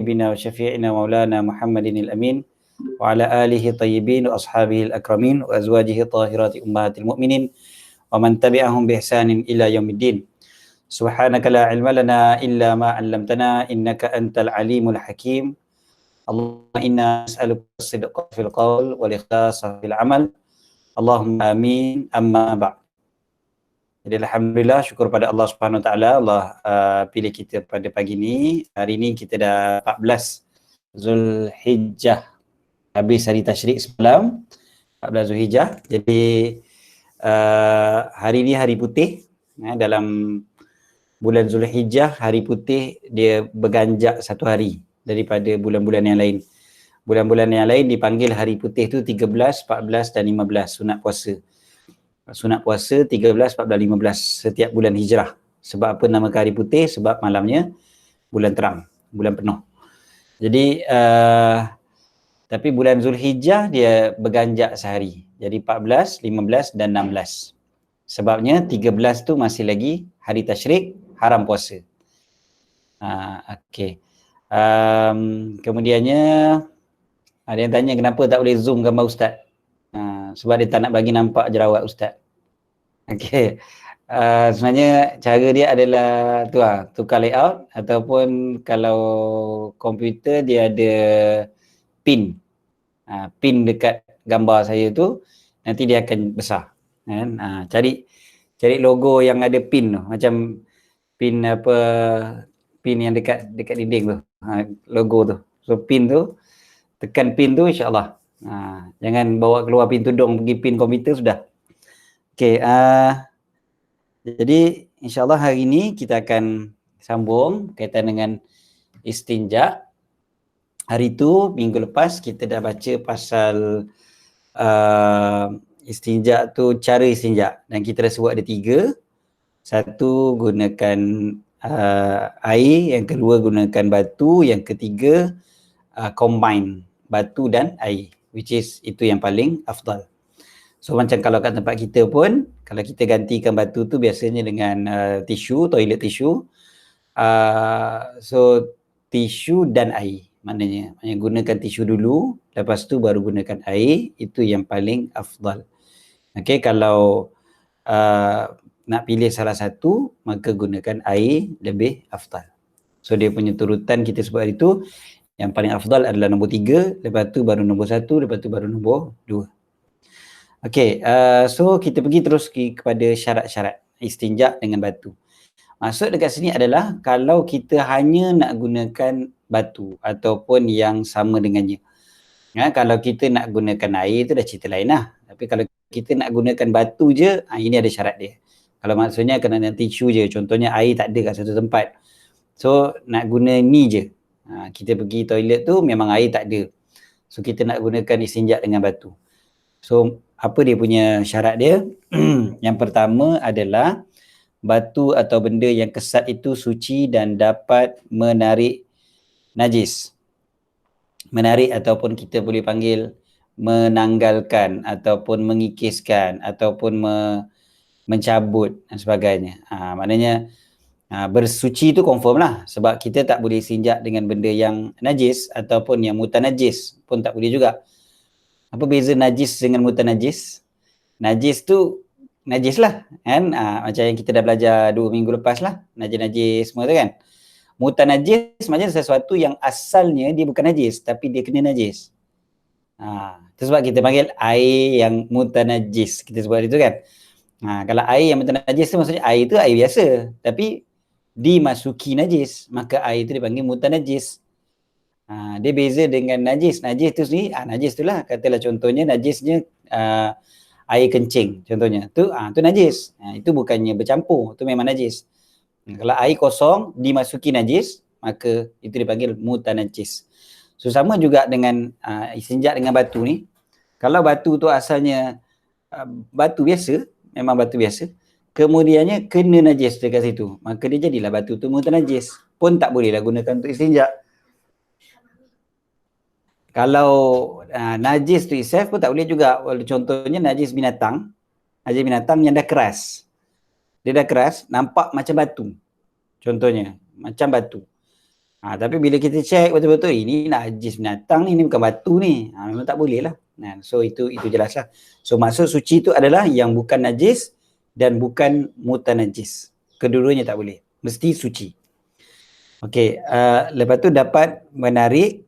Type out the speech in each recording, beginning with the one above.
بنا وشفيعنا مولانا محمد الأمين وعلى آله الطيبين وأصحابه الأكرمين وأزواجه الطاهرات أمهات المؤمنين ومن تبعهم بإحسان إلى يوم الدين. سبحانك لا علم لنا إلا ما علمتنا إنك أنت العليم الحكيم. اللهم إنا نسألك الصدق في القول والإخلاص في العمل. اللهم آمين. أما بعد. Jadi alhamdulillah, syukur pada Allah Subhanahu Wa Taala, Allah pilih kita pada pagi ni. Hari ni kita dah 14 Zulhijjah. Habis hari tasyrik semalam, 14 Zulhijjah. Jadi hari ni hari putih. Dalam bulan Zulhijjah, hari putih dia berganjak satu hari daripada bulan-bulan yang lain. Bulan-bulan yang lain dipanggil hari putih tu 13, 14 dan 15 sunat puasa. Sunat puasa 13, 14, 15 setiap bulan hijrah. Sebab apa namakan hari putih? Sebab malamnya bulan terang, bulan penuh. Jadi tapi bulan Zulhijjah dia berganjak sehari. Jadi 14, 15 dan 16. Sebabnya 13 tu masih lagi hari tasyrik, haram puasa. Okey. Kemudiannya ada yang tanya kenapa tak boleh zoom gambar ustaz? Sebab dia tak nak bagi nampak jerawat ustaz. Okey. Sebenarnya cara dia adalah tukar layout ataupun kalau komputer dia ada pin. Pin dekat gambar saya tu nanti dia akan besar. Kan? Cari logo yang ada pin tu, macam pin yang dekat dinding tu. Logo tu. So pin tu, tekan pin tu insya-Allah. Jangan bawa keluar pin tudung pergi pin komputer sudah. Okey, jadi insya-Allah hari ini kita akan sambung kaitan dengan istinja. Hari tu minggu lepas kita dah baca pasal istinja tu, cara istinja, dan kita dah sebut ada 3. Satu gunakan air, yang kedua gunakan batu, yang ketiga combine batu dan air, which is itu yang paling afdal. So macam kalau kat tempat kita pun, kalau kita gantikan batu tu biasanya dengan tisu, toilet tisu. So tisu dan air maknanya gunakan tisu dulu, lepas tu baru gunakan air, itu yang paling afdal. Okey, kalau nak pilih salah satu, maka gunakan air lebih afdal. So dia punya turutan kita sebut hari tu, yang paling afdal adalah nombor 3, lepas tu baru nombor 1, lepas tu baru nombor 2. Okey, so kita pergi terus kepada syarat-syarat istinja dengan batu. Maksud dekat sini adalah kalau kita hanya nak gunakan batu ataupun yang sama dengannya. Kalau kita nak gunakan air tu dah cerita lain lah. Tapi kalau kita nak gunakan batu je, ini ada syarat dia. Kalau maksudnya kena nak tisu je, contohnya air tak ada kat satu tempat. So nak guna ni je. Kita pergi toilet tu memang air tak ada. So kita nak gunakan istinja dengan batu. So apa dia punya syarat dia? Yang pertama adalah batu atau benda yang kesat itu suci dan dapat menarik najis. Menarik ataupun kita boleh panggil menanggalkan ataupun mengikiskan ataupun mencabut dan sebagainya. Maknanya bersuci tu confirm lah, sebab kita tak boleh istinja dengan benda yang najis ataupun yang mutanajis pun tak boleh juga. Apa beza najis dengan mutanajis? Najis tu najis lah kan, macam yang kita dah belajar 2 minggu lepas lah, najis-najis semua tu kan. Mutanajis macam sesuatu yang asalnya dia bukan najis tapi dia kena najis. Itu sebab kita panggil air yang mutanajis, kita sebut itu kan. Kalau air yang mutanajis tu maksudnya air tu air biasa tapi dimasuki najis, maka air tu dipanggil mutanajis. Dia beza dengan najis. Najis tu sendiri, najis tu lah, katalah contohnya najisnya air kencing contohnya. Tu najis. Itu bukannya bercampur, tu memang najis. Kalau air kosong dimasuki najis, maka itu dipanggil mutanajis. So sama juga dengan istinja dengan batu ni. Kalau batu tu asalnya batu biasa, memang batu biasa, kemudiannya kena najis dekat situ, maka dia jadilah batu tu mutanajis. Pun tak bolehlah gunakan untuk istinja. Kalau najis tu isaf pun tak boleh juga. Contohnya najis binatang yang dah keras. Dia dah keras, nampak macam batu. Contohnya, macam batu. Tapi bila kita check betul-betul ini najis binatang ni bukan batu ni. Memang tak boleh lah. So itu jelas lah. So maksud suci itu adalah yang bukan najis dan bukan mutanajis. Kedua-duanya tak boleh. Mesti suci. Okey, lepas tu dapat menarik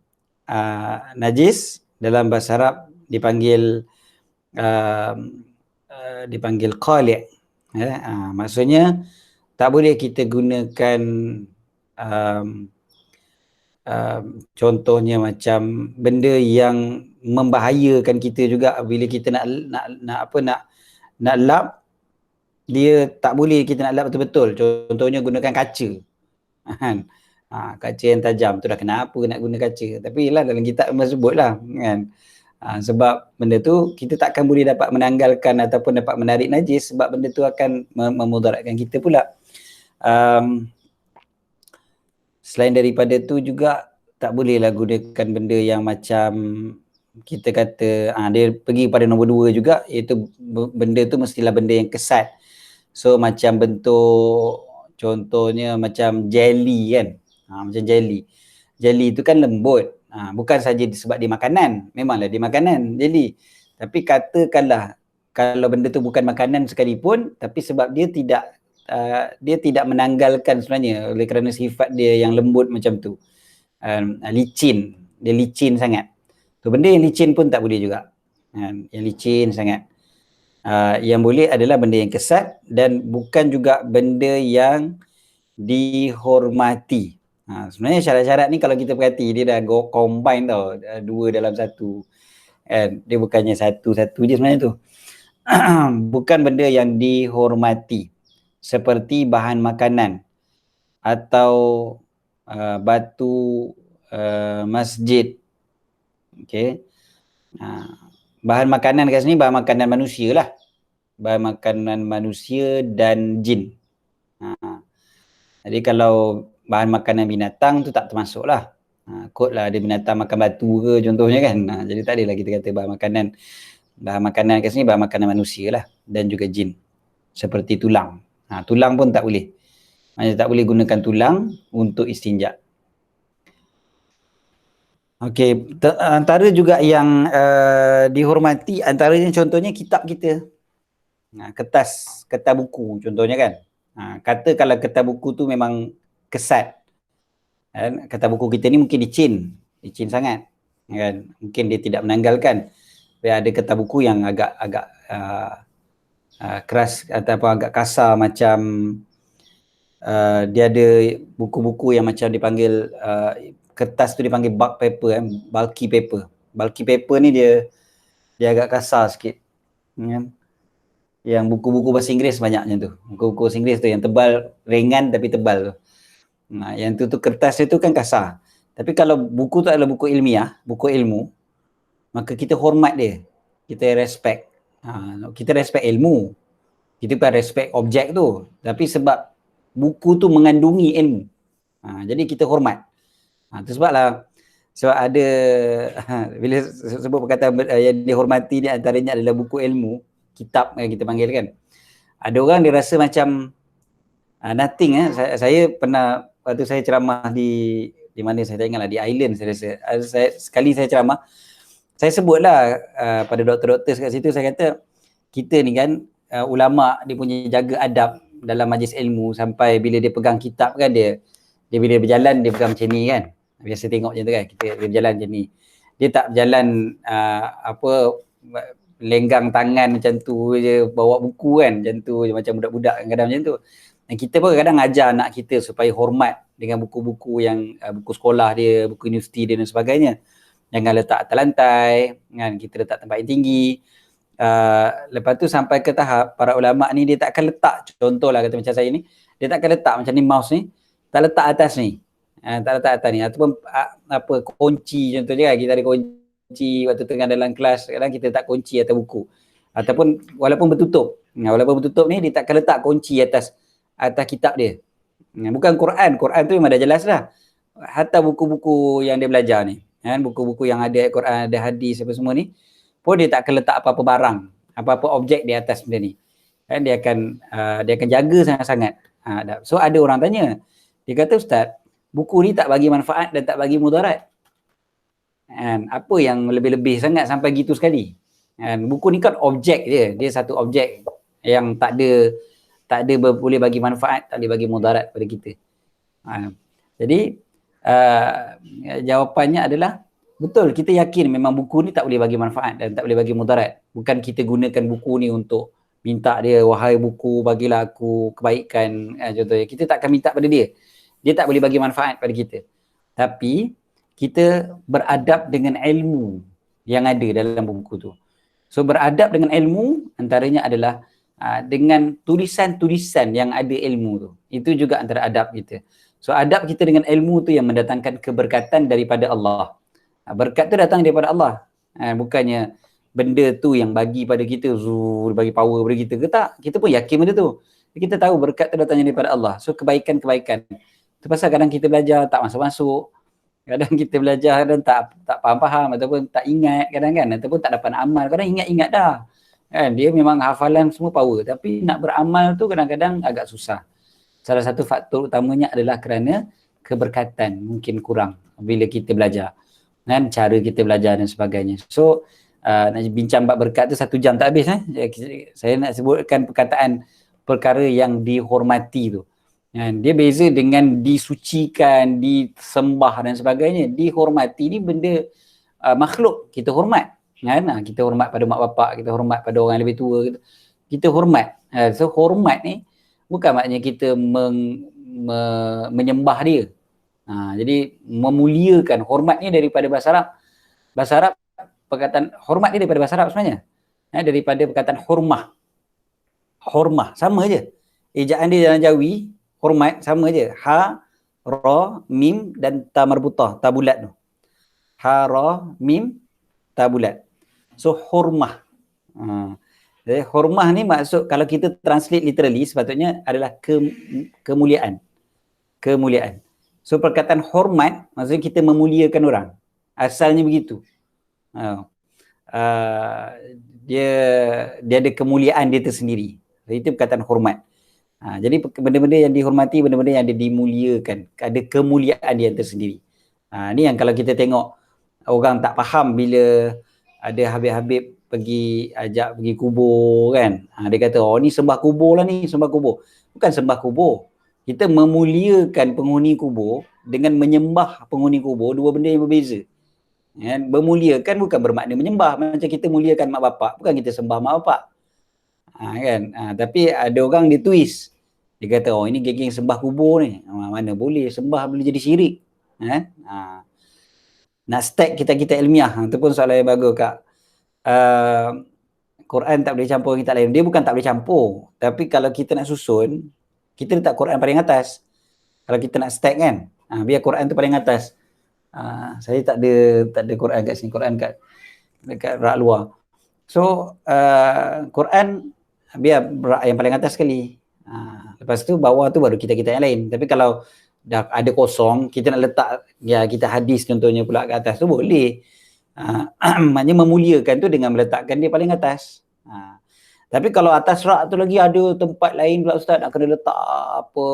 najis, dalam bahasa Arab dipanggil qali'. Maksudnya tak boleh kita gunakan contohnya macam benda yang membahayakan kita juga bila kita nak lap, dia tak boleh kita nak lap betul-betul. Contohnya gunakan kaca. Kan? Kaca yang tajam tu dah kenapa nak guna kaca. Tapi lah dalam kitab memang sebut lah kan. Sebab benda tu kita takkan boleh dapat menanggalkan ataupun dapat menarik najis sebab benda tu akan memudaratkan kita pula. Selain daripada tu juga tak bolehlah gunakan benda yang macam kita kata dia pergi pada nombor 2 juga, iaitu benda tu mestilah benda yang kesat. So macam bentuk contohnya macam jelly kan. Macam jelly. Jelly tu kan lembut. Bukan saja sebab dia makanan, memanglah dia makanan jelly. Tapi katakanlah kalau benda tu bukan makanan sekalipun, tapi sebab dia tidak menanggalkan sebenarnya oleh kerana sifat dia yang lembut macam tu. Licin, dia licin sangat. Tu benda yang licin pun tak boleh juga. Yang licin sangat. Yang boleh adalah benda yang kesat dan bukan juga benda yang dihormati. Sebenarnya syarat-syarat ni kalau kita perhati dia dah combine tau, 2 dalam 1. Dia bukannya satu-satu je sebenarnya tu. Bukan benda yang dihormati seperti bahan makanan atau batu masjid. Okey. Bahan makanan kat sini bahan makanan manusia lah. Bahan makanan manusia dan jin. Jadi kalau bahan makanan binatang tu tak termasuk lah. Kot lah ada binatang makan batu ke contohnya kan. Jadi tak adalah kita kata bahan makanan kat sini bahan makanan manusia lah dan juga jin. Seperti tulang. Tulang pun tak boleh. Maksudnya tak boleh gunakan tulang untuk istinja. Okey, antara juga yang dihormati antaranya contohnya kitab kita. Kertas buku contohnya kan. Kata kalau kertas buku tu memang kesat. Kertas buku kita ni mungkin licin sangat. Kan? Mungkin dia tidak menanggalkan. Tapi ada kertas buku yang agak keras ataupun agak kasar macam dia ada buku-buku yang macam dipanggil kertas tu dipanggil bulk paper, bulky paper. Bulky paper ni dia agak kasar sikit. Yang buku-buku bahasa Inggeris banyak macam tu. Buku-buku bahasa Inggeris tu yang tebal, ringan tapi tebal tu. Yang tu kertas dia tu kan kasar. Tapi kalau buku tu adalah buku ilmiah, buku ilmu, maka kita hormat dia. Kita respect. Kita respect ilmu. Kita bukan respect objek tu. Tapi sebab buku tu mengandungi ilmu. Jadi kita hormat. Itu sebablah sebab ada bila sebut perkataan yang dihormati ni antaranya adalah buku ilmu, kitab yang kita panggil kan. Ada orang dia rasa macam nothing. Saya pernah waktu saya ceramah di mana saya tak ingatlah, di Island saya rasa. Sekali saya ceramah, saya sebutlah pada doktor-doktor kat situ, saya kata kita ni kan ulama dia punya jaga adab dalam majlis ilmu sampai bila dia pegang kitab kan dia bila berjalan dia pegang macam ni kan. Biasa tengok macam tu kan, dia berjalan macam ni. Dia tak berjalan lenggang tangan macam tu je, bawa buku kan macam tu je, macam budak-budak kadang-kadang macam tu. Dan kita pun kadang ajar anak kita supaya hormat dengan buku-buku yang buku sekolah dia, buku universiti dia dan sebagainya. Jangan letak atas lantai kan, kita letak tempat yang tinggi. Lepas tu sampai ke tahap para ulama ni dia takkan letak, contohlah kata macam saya ni, dia takkan letak macam ni mouse ni, tak letak atas ni. Tak letak atas ni ataupun kunci contohnya kan, kita ada kunci waktu tengah dalam kelas, kadang kita letak kunci atas buku ataupun walaupun bertutup ni dia takkan letak kunci atas kitab dia. Bukan Quran tu memang dah jelas dah, hatta buku-buku yang dia belajar ni kan, buku-buku yang ada Quran, ada hadis apa semua ni pun dia takkan letak apa-apa barang, apa-apa objek di atas benda ni kan. Dia akan jaga sangat-sangat. So ada orang tanya, dia kata, Ustaz, Buku ni tak bagi manfaat dan tak bagi mudarat. Kan? Apa yang lebih-lebih sangat sampai gitu sekali? Kan? Buku ni kan objek dia. Dia satu objek yang tak ada boleh bagi manfaat, tak boleh bagi mudarat pada kita. Jadi jawapannya adalah betul, kita yakin memang buku ni tak boleh bagi manfaat dan tak boleh bagi mudarat. Bukan kita gunakan buku ni untuk minta dia, wahai buku bagilah aku kebaikan, contohnya. Kita tak akan minta pada dia. Dia tak boleh bagi manfaat pada kita. Tapi kita beradab dengan ilmu yang ada dalam buku tu. So beradab dengan ilmu antaranya adalah dengan tulisan-tulisan yang ada ilmu tu. Itu juga antara adab kita. So adab kita dengan ilmu tu yang mendatangkan keberkatan daripada Allah. Berkat tu datang daripada Allah. Bukannya benda tu yang bagi pada kita, bagi power pada kita ke tak. Kita pun yakin benda tu. Kita tahu berkat tu datangnya daripada Allah. So kebaikan-kebaikan. Itu pasal kadang kita belajar tak masuk-masuk. Kadang kita belajar dan tak faham-faham ataupun tak ingat kadang kan, ataupun tak dapat nak amal. Kadang ingat-ingat dah. Kan dia memang hafalan semua power, tapi nak beramal tu kadang-kadang agak susah. Salah satu faktor utamanya adalah kerana keberkatan mungkin kurang bila kita belajar. Dan cara kita belajar dan sebagainya. So nak bincang bab berkat tu 1 jam tak habis. Saya nak sebutkan perkataan perkara yang dihormati tu. Dia beza dengan disucikan, disembah dan sebagainya. Dihormati ni benda makhluk kita hormat. Kita hormat pada mak bapak, kita hormat pada orang yang lebih tua, kita hormat. So hormat ni bukan maknanya kita menyembah dia. Jadi memuliakan. Hormat ni daripada bahasa Arab. Bahasa Arab perkataan hormat ni daripada bahasa Arab sebenarnya. Daripada perkataan hormah. Hormah sama je. Ejaan dia dalam Jawi hormat sama je. Ha, ra, mim dan ta marbutah, ta bulat tu. Ha, ra, mim, ta bulat. So hormah. Jadi hormah ni maksud kalau kita translate literally sepatutnya adalah kemuliaan. Kemuliaan. So perkataan hormat maksudnya kita memuliakan orang. Asalnya begitu. Dia ada kemuliaan dia tersendiri. Itu perkataan hormat. Jadi benda-benda yang dihormati, benda-benda yang dimuliakan, ada kemuliaan dia tersendiri. Ni yang kalau kita tengok orang tak faham bila ada habib-habib ajak pergi kubur kan. Dia kata, oh ni sembah kubur lah ni, sembah kubur. Bukan sembah kubur. Kita memuliakan penghuni kubur dengan menyembah penghuni kubur, dua benda yang berbeza. Memuliakan bukan bermakna menyembah. Macam kita muliakan mak bapak, bukan kita sembah mak bapak. Tapi ada orang dia twist. Dia kata, oh ini geng-geng sembah kubur ni. Mana boleh, sembah boleh jadi syirik. Nak stack kita ilmiah. Itu pun soalan yang bagus Kak. Quran tak boleh campur kitab lain. Dia bukan tak boleh campur. Tapi kalau kita nak susun, kita letak Quran paling atas. Kalau kita nak stack kan, biar Quran tu paling atas. Saya tak ada Quran kat sini. Quran dekat rak luar. So, Quran biar rak yang paling atas sekali. Lepas tu bawah tu baru kita yang lain. Tapi kalau dah ada kosong, kita nak letak kita hadis contohnya pula kat atas tu boleh. Maknanya memuliakan tu dengan meletakkan dia paling atas. Tapi kalau atas rak tu lagi ada tempat lain pula Ustaz, nak kena letak apa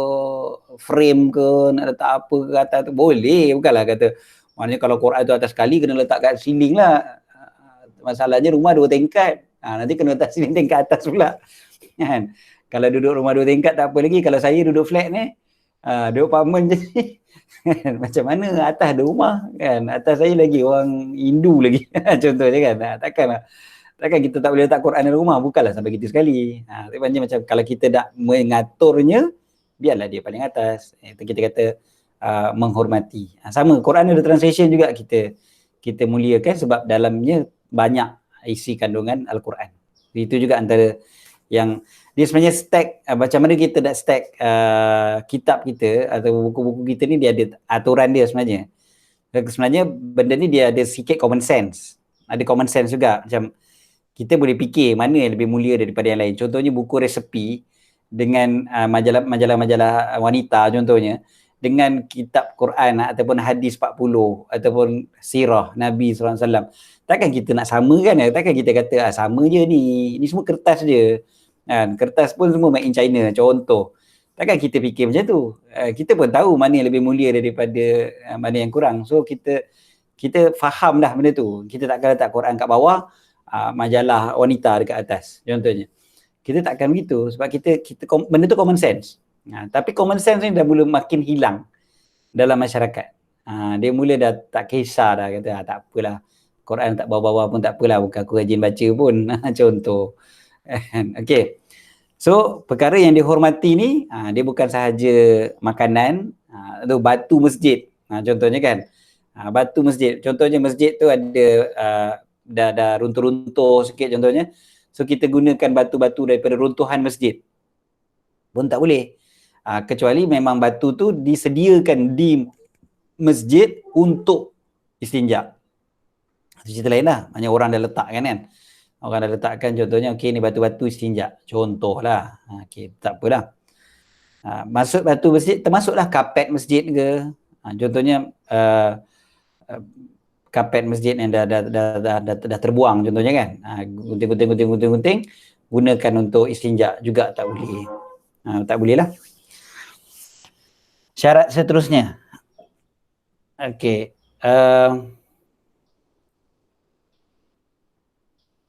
frame ke, nak letak apa ke atas tu boleh. Bukanlah kata maknanya kalau Quran tu atas sekali kena letak kat ceiling lah. Masalahnya rumah 2 tingkat. Nanti kena letak ceiling tingkat atas pula. Kan? Kalau duduk rumah 2 tingkat tak apa lagi. Kalau saya duduk flat ni, duduk apartment je ni. Macam mana atas ada rumah kan? Atas saya lagi orang Hindu lagi. Contohnya kan. Takkan kita tak boleh letak Quran dalam rumah. Bukanlah sampai gitu sekali. Tapi macam kalau kita nak mengaturnya, biarlah dia paling atas. Itu kita kata menghormati. Sama Quran ada translation juga kita muliakan sebab dalamnya banyak isi kandungan Al-Quran. Itu juga antara yang dia sebenarnya stack, macam mana kita nak stack kitab kita atau buku-buku kita ni, dia ada aturan dia sebenarnya. Sebenarnya benda ni dia ada sikit common sense. Ada common sense juga. Macam kita boleh fikir mana yang lebih mulia daripada yang lain. Contohnya buku resepi dengan majalah-majalah wanita contohnya, dengan kitab Quran ataupun hadis 40 ataupun sirah Nabi SAW. Takkan kita nak samakan, takkan kita kata sama je ni semua kertas je. Kertas pun semua made in China contoh. Takkan kita fikir macam tu. Kita pun tahu mana yang lebih mulia daripada mana yang kurang. So kita faham dah benda tu. Kita takkan letak Quran kat bawah, majalah wanita dekat atas contohnya. Kita takkan begitu sebab kita benda tu common sense. Tapi common sense ni dah mula makin hilang dalam masyarakat. Dia mula dah tak kisah dah, kata tak apalah, Quran tak bawa-bawa pun tak apalah, bukan aku rajin baca pun. Contoh. Okey. So perkara yang dihormati ni dia bukan sahaja makanan, tu batu masjid. Contohnya kan. Batu masjid. Contohnya masjid tu ada dah runtuh-runtuh sikit contohnya. So kita gunakan batu-batu daripada runtuhan masjid. Pun tak boleh. Kecuali memang batu tu disediakan di masjid untuk istinja. Cerita lain lah. Banyak orang dah letakkan kan. Orang dah letakkan contohnya, okey ni batu-batu istinja. Contohlah. Okey, tak apalah. Masuk batu masjid, termasuklah kapet masjid ke. Contohnya kapet masjid yang dah terbuang contohnya kan. Gunting gunakan untuk istinja juga tak boleh. Tak boleh lah. Syarat seterusnya. Okey.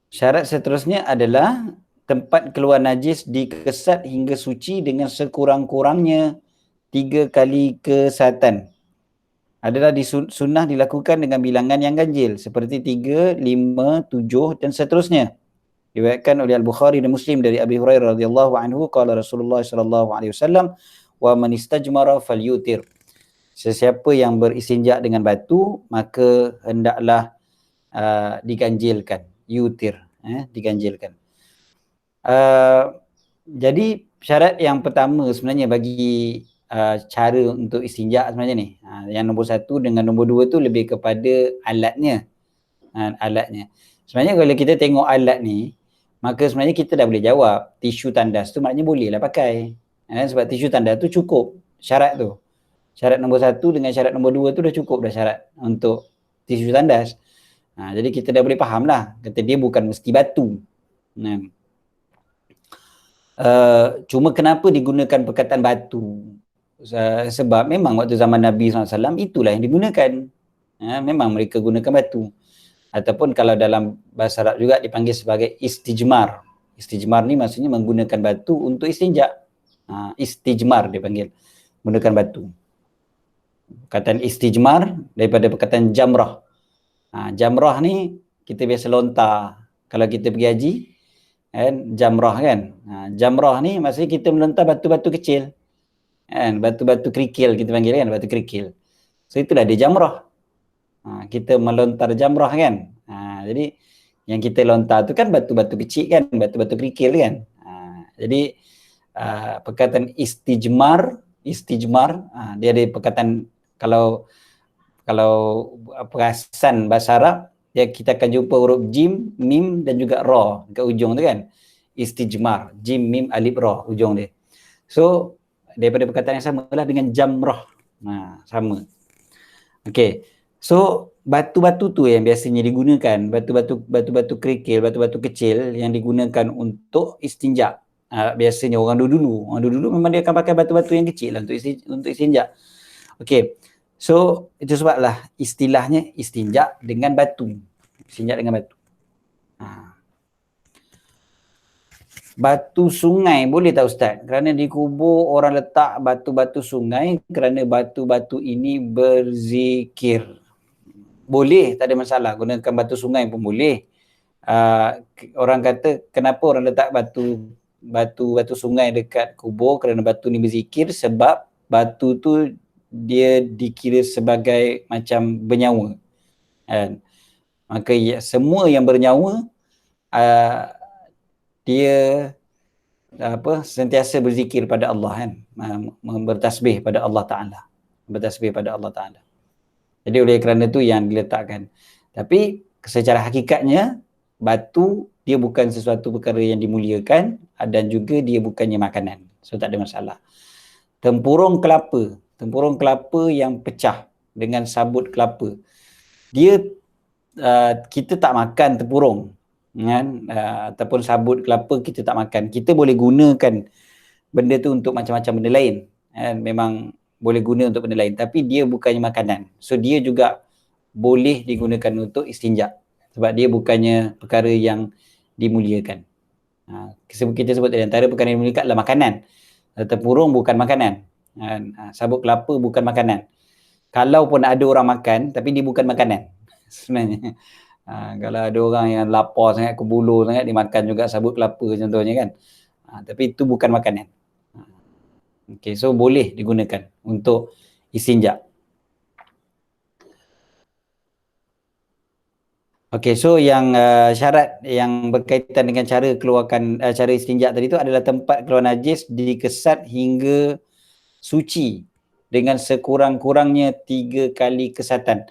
Syarat seterusnya adalah tempat keluar najis dikesat hingga suci dengan sekurang-kurangnya 3 kali kesatan. Adalah sunnah dilakukan dengan bilangan yang ganjil seperti 3, 5, 7 dan seterusnya. Diriwayatkan oleh Al-Bukhari dan Muslim dari Abi Hurairah radhiyallahu anhu, qala Rasulullah sallallahu alaihi wasallam, wa man istajmara falyutir. Sesiapa yang beristinja dengan batu maka hendaklah diganjilkan, yutir, diganjilkan. Jadi syarat yang pertama sebenarnya bagi cara untuk istinja sebenarnya ni, yang nombor 1 dengan nombor 2 tu lebih kepada alatnya. Alatnya. Sebenarnya kalau kita tengok alat ni, maka sebenarnya kita dah boleh jawab tisu tandas tu maknanya boleh lah pakai. Sebab tisu tandas tu cukup syarat tu. Syarat nombor 1 dengan syarat nombor 2 tu dah cukup dah syarat untuk tisu tandas. Jadi kita dah boleh faham lah. Kata dia bukan mesti batu. Cuma kenapa digunakan perkataan batu? Sebab memang waktu zaman Nabi SAW itulah yang digunakan. Memang mereka gunakan batu. Ataupun kalau dalam bahasa Arab juga dipanggil sebagai istijmar. Istijmar ni maksudnya menggunakan batu untuk istinja. Istijmar dia panggil. Menggunakan batu. Perkataan istijmar daripada perkataan jamrah. Jamrah ni kita biasa lontar kalau kita pergi haji kan, jamrah kan. Jamrah ni maksudnya kita melontar batu-batu kecil kan, batu-batu kerikil kita panggil kan, batu kerikil. So itulah dia jamrah. Kita melontar jamrah kan. Jadi yang kita lontar tu kan batu-batu kecil kan, batu-batu kerikil kan. Jadi perkataan istijmar dia ada perkataan, kalau perasan bahasa Arab, kita akan jumpa huruf jim, mim dan juga ra dekat ujung tu kan. Istijmar, jim, mim, alif, ra ujung dia. So daripada perkataan yang sama lah dengan jamrah. Sama. Okey. So batu-batu tu yang biasanya digunakan, batu-batu kerikil, batu-batu kecil yang digunakan untuk istinja. Biasanya orang dulu memang dia akan pakai batu-batu yang kecil lah untuk istinja. Okey. So itu sebablah istilahnya istinja dengan batu. Istinja dengan batu. Batu sungai boleh tak Ustaz? Kerana di kubur orang letak batu-batu sungai kerana batu-batu ini berzikir. Boleh, tak ada masalah. Gunakan batu sungai pun boleh. Orang kata kenapa orang letak batu sungai dekat kubur kerana batu ni berzikir, sebab batu tu dia dikira sebagai macam bernyawa. Maka semua yang bernyawa dia sentiasa berzikir pada Allah kan, bertasbih pada Allah Taala, bertasbih pada Allah Taala. Jadi oleh kerana tu yang diletakkan. Tapi secara hakikatnya batu dia bukan sesuatu perkara yang dimuliakan dan juga dia bukannya makanan. So tak ada masalah. Tempurung kelapa yang pecah dengan sabut kelapa, dia kita tak makan tempurung kan, ataupun sabut kelapa kita tak makan. Kita boleh gunakan benda tu untuk macam-macam benda lain. Memang boleh guna untuk benda lain, tapi dia bukannya makanan. So dia juga boleh digunakan untuk istinja sebab dia bukannya perkara yang dimuliakan. Kita sebut tadi antara perkara yang dimuliakan adalah makanan. Tempurung bukan makanan. Sabut kelapa bukan makanan. Kalau pun ada orang makan, tapi dia bukan makanan sebenarnya. Kalau ada orang yang lapar sangat, kebulu sangat, dia makan juga sabut kelapa contohnya kan. Tapi itu bukan makanan. Okay, so boleh digunakan untuk istinja. Okay, so yang syarat yang berkaitan dengan cara keluarkan cara istinja tadi tu adalah tempat keluar najis dikesat hingga suci dengan sekurang-kurangnya 3 kali kesatan.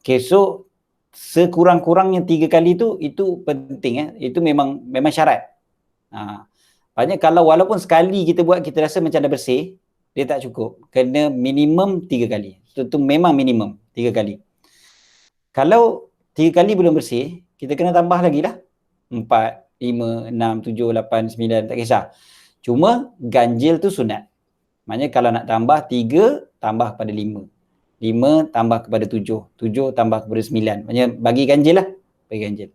Okay, so sekurang-kurangnya 3 kali tu itu penting itu memang syarat. Banyak kalau walaupun sekali kita buat kita rasa macam dah bersih, dia tak cukup. Kena minimum 3 kali. Itu memang minimum 3 kali. Kalau 3 kali belum bersih, kita kena tambah lagi lah. 4, 5, 6, 7, 8, 9, tak kisah. Cuma ganjil tu sunat. Maknanya kalau nak tambah 3, tambah kepada 5. 5 tambah kepada 7. 7 tambah kepada 9. Maknanya bagi ganjil lah. Bagi ganjil.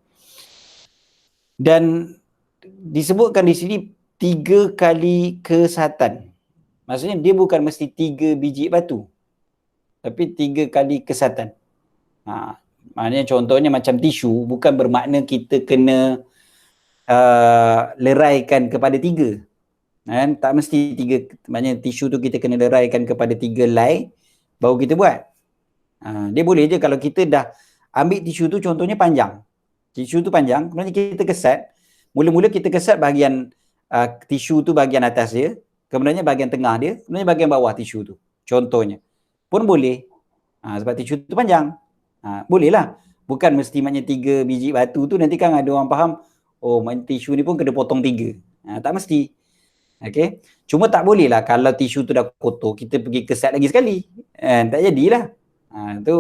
Dan disebutkan di sini 3 kali kesatan. Maksudnya dia bukan mesti 3 biji batu. Tapi 3 kali kesatan. Maknanya contohnya macam tisu, bukan bermakna kita kena leraikan kepada 3. Tak mesti 3, maknanya tisu tu kita kena leraikan kepada 3 helai baru kita buat. Dia boleh je kalau kita dah ambil tisu tu contohnya panjang. Tisu tu panjang, kemudian kita kesat. Mula-mula kita kesat bahagian tisu tu bahagian atas dia, kemudiannya bahagian tengah dia, kemudian bahagian bawah tisu tu. Contohnya. Pun boleh. Sebab tisu tu panjang. Boleh lah. Bukan mesti maknanya 3 biji batu tu nanti kan ada orang faham, oh tisu ni pun kena potong 3. Tak mesti. Okay. Cuma tak boleh lah kalau tisu tu dah kotor, kita pergi kesat lagi sekali. Tak jadilah. Tu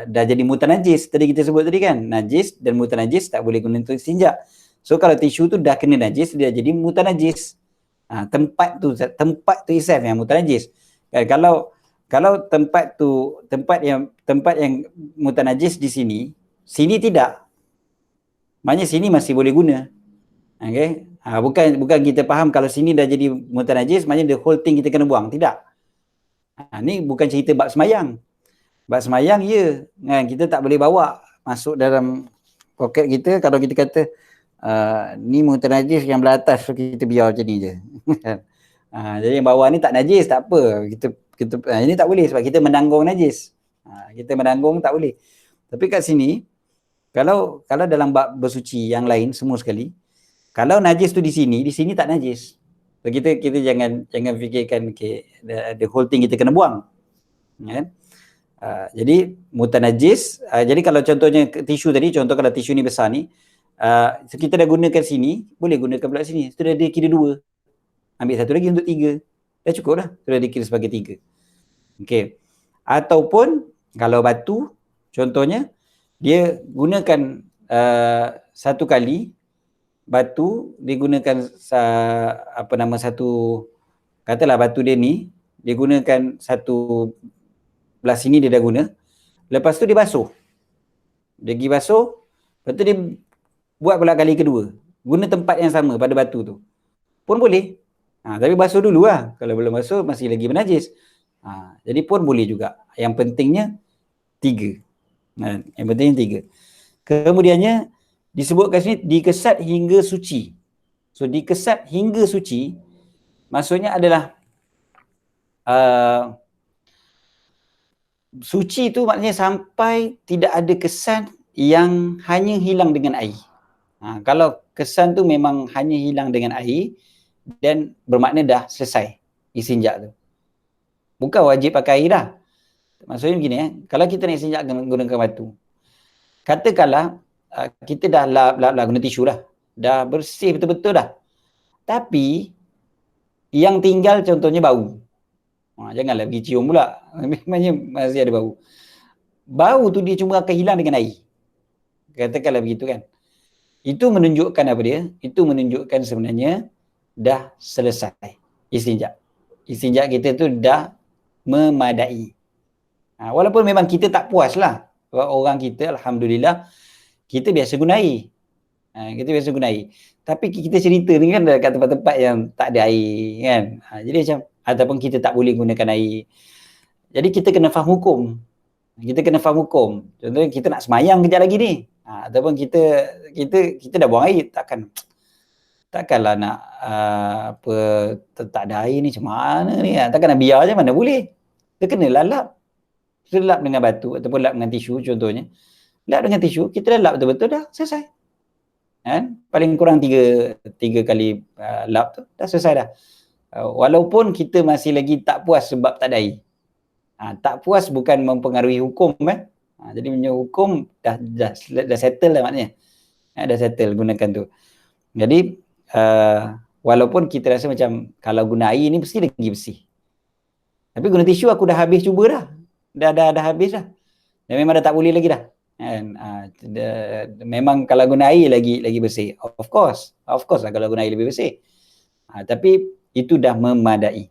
dah jadi mutan najis. Tadi kita sebut tadi kan, najis dan mutan najis tak boleh guna untuk istinja. So kalau tisu tu dah kena najis, dia jadi mutan najis. Tempat tu itself yang mutan najis. Kalau tempat yang mutan najis di sini tidak. Maknanya sini masih boleh guna. Okay? Bukan kita faham kalau sini dah jadi mutan najis, maknanya the whole thing kita kena buang. Tidak. Ni bukan cerita bab semayang. Bab semayang, ya. Kita tak boleh bawa masuk dalam poket kita kalau kita kata ni mutan najis yang belah atas, so kita biar macam ni je. Jadi yang bawah ni tak najis, tak apa. Ini tak boleh sebab kita menanggung najis. Kita menanggung tak boleh. Tapi kat sini, kalau dalam bab bersuci yang lain semua sekali, kalau najis tu di sini tak najis. So kita jangan fikirkan the whole thing kita kena buang. Kan? Jadi mutan najis, jadi kalau contohnya tisu tadi, contoh kalau tisu ni besar ni, so kita dah gunakan sini, boleh gunakan pula sini. Sudah dia kira 2. Ambil satu lagi untuk 3. Dah cukup dah. Sudah dikira sebagai 3. Okey. Ataupun kalau batu, contohnya dia gunakan satu kali batu, digunakan satu, katalah batu dia ni, dia gunakan satu belah sini dia dah guna. Lepas tu dia basuh. Dia pergi basuh, lepas tu dia buat pula kali kedua. Guna tempat yang sama pada batu tu. Pun boleh. Tapi basuh dulu lah. Kalau belum basuh, masih lagi bernajis. Jadi pun boleh juga. Yang pentingnya 3. Yang pentingnya 3. Kemudiannya, disebutkan sini, dikesat hingga suci. So, dikesat hingga suci, maksudnya adalah suci tu maknanya sampai tidak ada kesan yang hanya hilang dengan air. Kalau kesan tu memang hanya hilang dengan air dan bermakna dah selesai istinja tu. Bukan wajib pakai air dah. Maksudnya begini kalau kita nak istinja gunakan batu. Katakanlah kita dah lap guna tisu dah. Dah bersih betul-betul dah. Tapi yang tinggal contohnya bau. Janganlah pergi cium pula. Memangnya masih ada bau. Bau tu dia cuma akan hilang dengan air. Katakanlah begitu kan. Itu menunjukkan apa dia? Itu menunjukkan sebenarnya dah selesai. istinja. Istinja kita tu dah memadai. Walaupun memang kita tak puas lah. Orang kita Alhamdulillah kita biasa guna air. Kita biasa guna air. Tapi kita cerita ni kan dekat tempat-tempat yang tak ada air kan. Jadi macam ataupun kita tak boleh gunakan air. Jadi kita kena faham hukum. Kita kena faham hukum. Contohnya kita nak semayang kejap lagi ni. Ataupun kita dah buang air, takkanlah nak apa tak ada air ni macam mana ni. Takkan nak biar je, mana boleh. Kita kena lap. Kita lap dengan batu ataupun lap dengan tisu contohnya. Lap dengan tisu, kita dah lap betul-betul dah selesai. Kan? Paling kurang tiga kali lap tu dah selesai dah. Walaupun kita masih lagi tak puas sebab tak ada air. Tak puas bukan mempengaruhi hukum jadi punya hukum dah settle lah maknanya. Dah settle gunakan tu. Jadi walaupun kita rasa macam kalau guna air ni mesti lagi bersih. Tapi guna tisu aku dah habis cuba dah. Dah habis dah. Dan memang dah tak boleh lagi dah. Kan? Memang kalau guna air lagi bersih. Of course lah kalau guna air lebih bersih. Tapi itu dah memadai.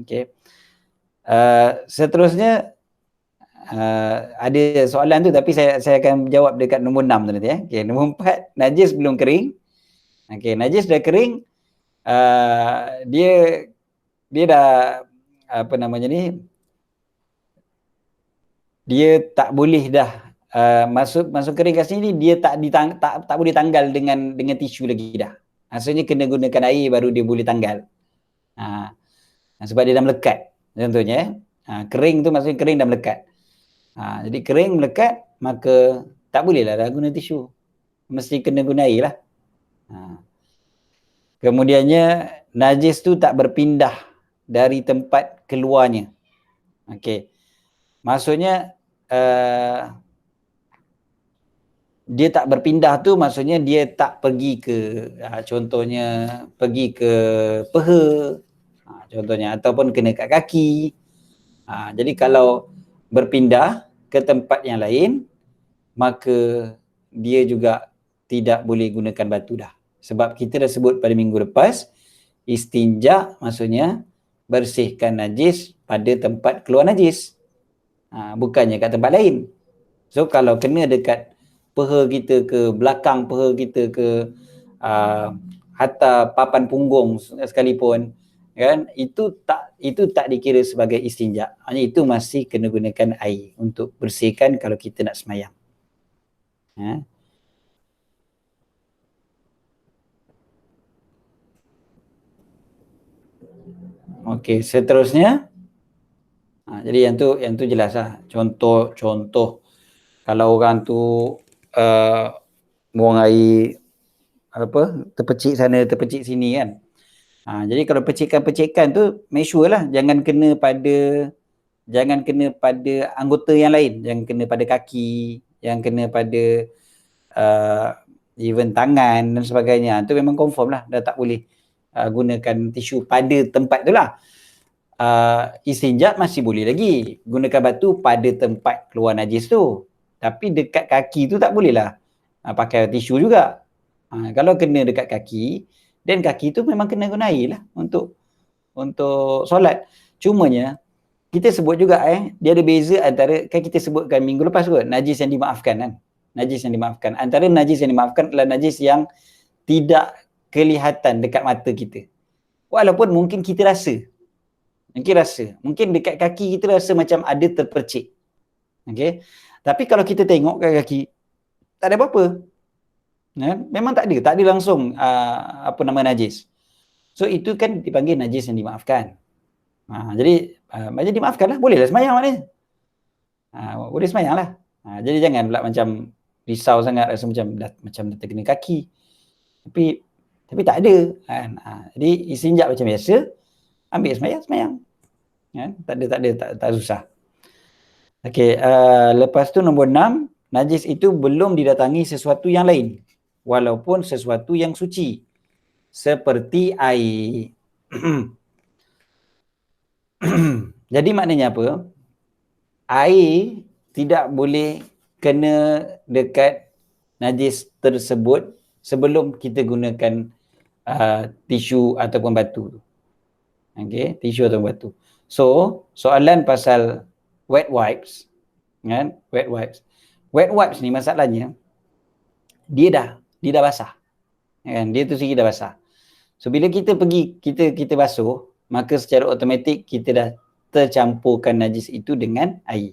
Okey. Seterusnya ada soalan tu tapi saya akan jawab dekat nombor 6 tu nanti. Okey, nombor 4, najis belum kering. Okey, najis dah kering, dia dah apa namanya ni, dia tak boleh dah masuk kering kat sini, dia tak boleh tanggal dengan tisu lagi dah. Maksudnya kena gunakan air baru dia boleh tanggal. Sebab dia dah melekat. Contohnya kering tu maksudnya kering dah melekat. Jadi kering melekat, maka tak bolehlah dah guna tisu. Mesti kena guna air lah. Kemudiannya najis tu tak berpindah dari tempat keluarnya. Okey. Maksudnya dia tak berpindah tu maksudnya dia tak pergi ke contohnya pergi ke peha, contohnya, ataupun kena kat kaki. Jadi kalau berpindah ke tempat yang lain, maka dia juga tidak boleh gunakan batu dah. Sebab kita dah sebut pada minggu lepas, istinja maksudnya bersihkan najis pada tempat keluar najis. Bukannya kat tempat lain. So kalau kena dekat peha kita, ke belakang peha kita, ke hatta papan punggung sekalipun, kan, itu tak dikira sebagai istinja. Maksudnya itu masih kena gunakan air untuk bersihkan kalau kita nak semayang. Okey, seterusnya jadi yang tu jelas lah. Contoh kalau orang tu buang air terpecik sana terpecik sini kan. Jadi kalau percikan tu make sure lah jangan kena pada anggota yang lain, jangan kena pada kaki, jangan kena pada even tangan dan sebagainya. Tu memang confirm lah dah tak boleh gunakan tisu pada tempat tu lah. Istinja masih boleh lagi gunakan batu pada tempat keluar najis tu, tapi dekat kaki tu tak boleh lah pakai tisu juga. Kalau kena dekat kaki, dan kaki tu memang kena guna air lah untuk solat. Cumanya kita sebut juga dia ada beza antara, kan kita sebutkan minggu lepas kot, najis yang dimaafkan kan. Najis yang dimaafkan. Antara najis yang dimaafkan adalah najis yang tidak kelihatan dekat mata kita. Walaupun mungkin kita rasa. Mungkin dekat kaki kita rasa macam ada terpercik. Okey. Tapi kalau kita tengok kat kaki, tak ada apa-apa. Memang tak ada langsung najis. So itu kan dipanggil najis yang dimaafkan. Jadi macam dimaafkan lah, bolehlah semayang maknanya. Boleh semayang lah. Jadi jangan pula macam risau sangat, rasa macam dah terkena kaki. Tapi tak ada kan. Jadi istinja macam biasa, ambil semayang. Tak susah. Okey, lepas tu nombor 6, najis itu belum didatangi sesuatu yang lain walaupun sesuatu yang suci seperti air. Jadi maknanya apa? Air tidak boleh kena dekat najis tersebut sebelum kita gunakan tisu ataupun batu. Okey, tisu atau batu. So, soalan pasal wet wipes, kan? Wet wipes. Wet wipes ni masalahnya dia dah basah. Kan? Dia tu sendiri dah basah. So bila kita pergi kita basuh, maka secara automatik kita dah tercampurkan najis itu dengan air.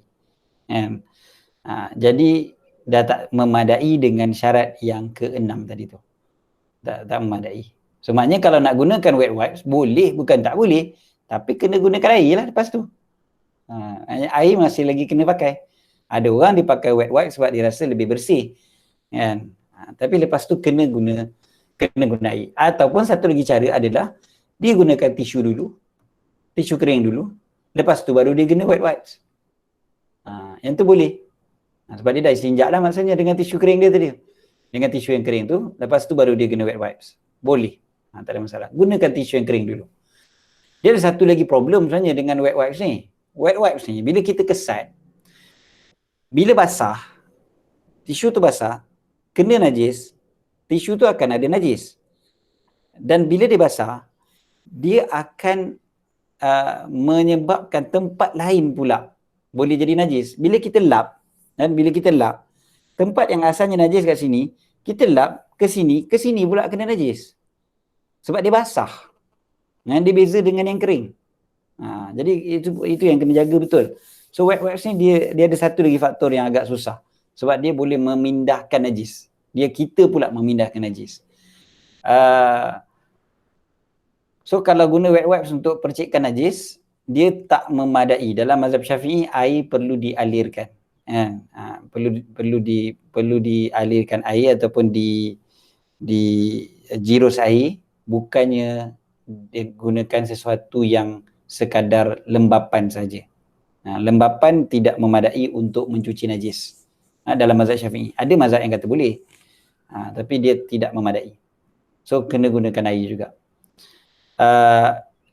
Kan? Jadi dah tak memadai dengan syarat yang ke-6 tadi tu. Tak memadai. So maknanya kalau nak gunakan wet wipes, boleh, bukan tak boleh, tapi kena gunakan air lah lepas tu. Air masih lagi kena pakai. Ada orang dia pakai wet wipes sebab dia rasa lebih bersih. Kan? Tapi lepas tu kena guna air. Ataupun satu lagi cara adalah dia gunakan tisu dulu, tisu kering dulu, lepas tu baru dia guna wet wipes. Yang tu boleh. Sebab dia dah istinjak lah maksudnya dengan tisu kering dia tadi. Dengan tisu yang kering tu, lepas tu baru dia guna wet wipes. Boleh. Tak ada masalah. Gunakan tisu yang kering dulu. Dia ada satu lagi problem sebenarnya dengan wet wipes ni. Wet wipes ni, bila kita kesat, bila basah, tisu tu basah, kena najis, tisu tu akan ada najis. Dan bila dia basah, dia akan menyebabkan tempat lain pula boleh jadi najis. Bila kita lap, dan bila kita lap, tempat yang asalnya najis kat sini, kita lap ke sini pula kena najis. Sebab dia basah. Dan dia beza dengan yang kering. Jadi itu yang kena jaga betul. So wet wipes ni dia ada satu lagi faktor yang agak susah. Sebab dia boleh memindahkan najis. Kita pula memindahkan najis. So kalau guna wet wipes untuk percikkan najis, dia tak memadai. Dalam mazhab Syafi'i, air perlu dialirkan. Perlu dialirkan air ataupun jirus air, bukannya digunakan sesuatu yang sekadar lembapan saja. Lembapan tidak memadai untuk mencuci najis. Dalam mazhab Syafi'i. Ada mazhab yang kata boleh. Tapi dia tidak memadai. So kena gunakan air juga.